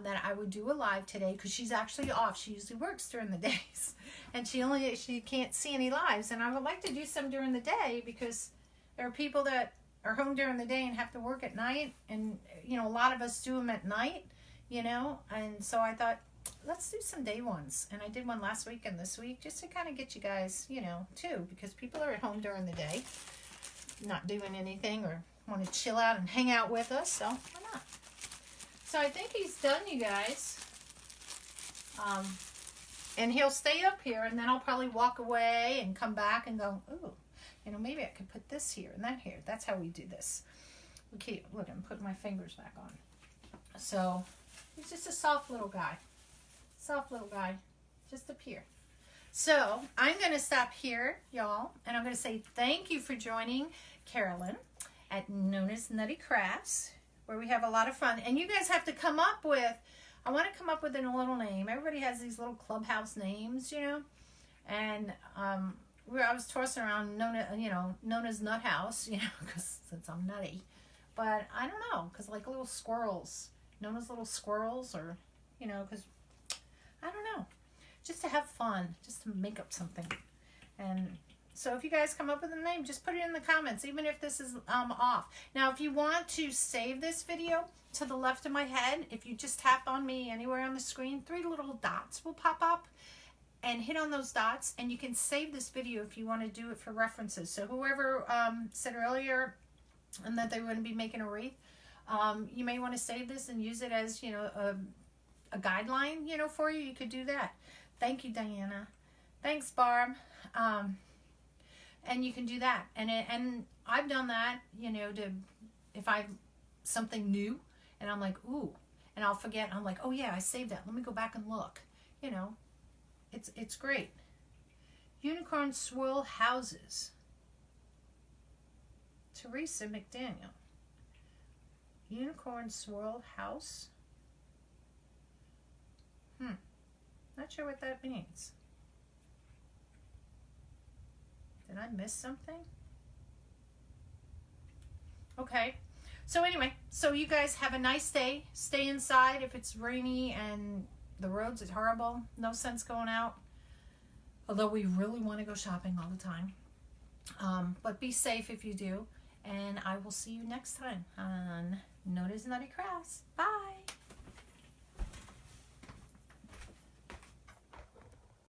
that I would do a live today because she's actually off. She usually works during the days, and she can't see any lives, and I would like to do some during the day because there are people that are home during the day and have to work at night, and you know, a lot of us do them at night, you know. And so I thought, let's do some day ones, and I did one last week and this week just to kind of get you guys, you know, too, because people are at home during the day not doing anything or want to chill out and hang out with us, so why not? So I think he's done, you guys. And he'll stay up here, and then I'll probably walk away and come back and go, ooh, you know, maybe I could put this here and that here. That's how we do this. Okay, look, I'm putting my fingers back on. So he's just a soft little guy. Soft little guy. Just up here. So I'm going to stop here, y'all, and I'm going to say thank you for joining Carolynne at NonnasNuttykrafts, where we have a lot of fun. And you guys have to come up with, I want to come up with a little name. Everybody has these little clubhouse names, you know. And I was tossing around Nonna's Nut House, you know, because since I'm nutty. But I don't know, because like little squirrels, Nonna's little squirrels, or, you know, because I don't know. Just to have fun, just to make up something. And so if you guys come up with a name, just put it in the comments, even if this is off. Now, if you want to save this video, to the left of my head, if you just tap on me anywhere on the screen, 3 little dots will pop up, and hit on those dots, and you can save this video if you want to do it for references. So whoever said earlier and that they were going to be making a wreath, you may want to save this and use it as, you know, a guideline, you know, for you. You could do that. Thank you, Diana. Thanks, Barb. And you can do that. And I've done that, you know, if I've something new and I'm like, ooh, and I'll forget. I'm like, oh yeah, I saved that. Let me go back and look. You know, it's great. Unicorn swirl houses. Teresa McDaniel. Unicorn swirl house. Not sure what that means. Did I miss something? Okay. So anyway, so you guys have a nice day. Stay inside if it's rainy and the roads are horrible. No sense going out. Although we really want to go shopping all the time. But be safe if you do. And I will see you next time on NonnasNuttykrafts. Bye.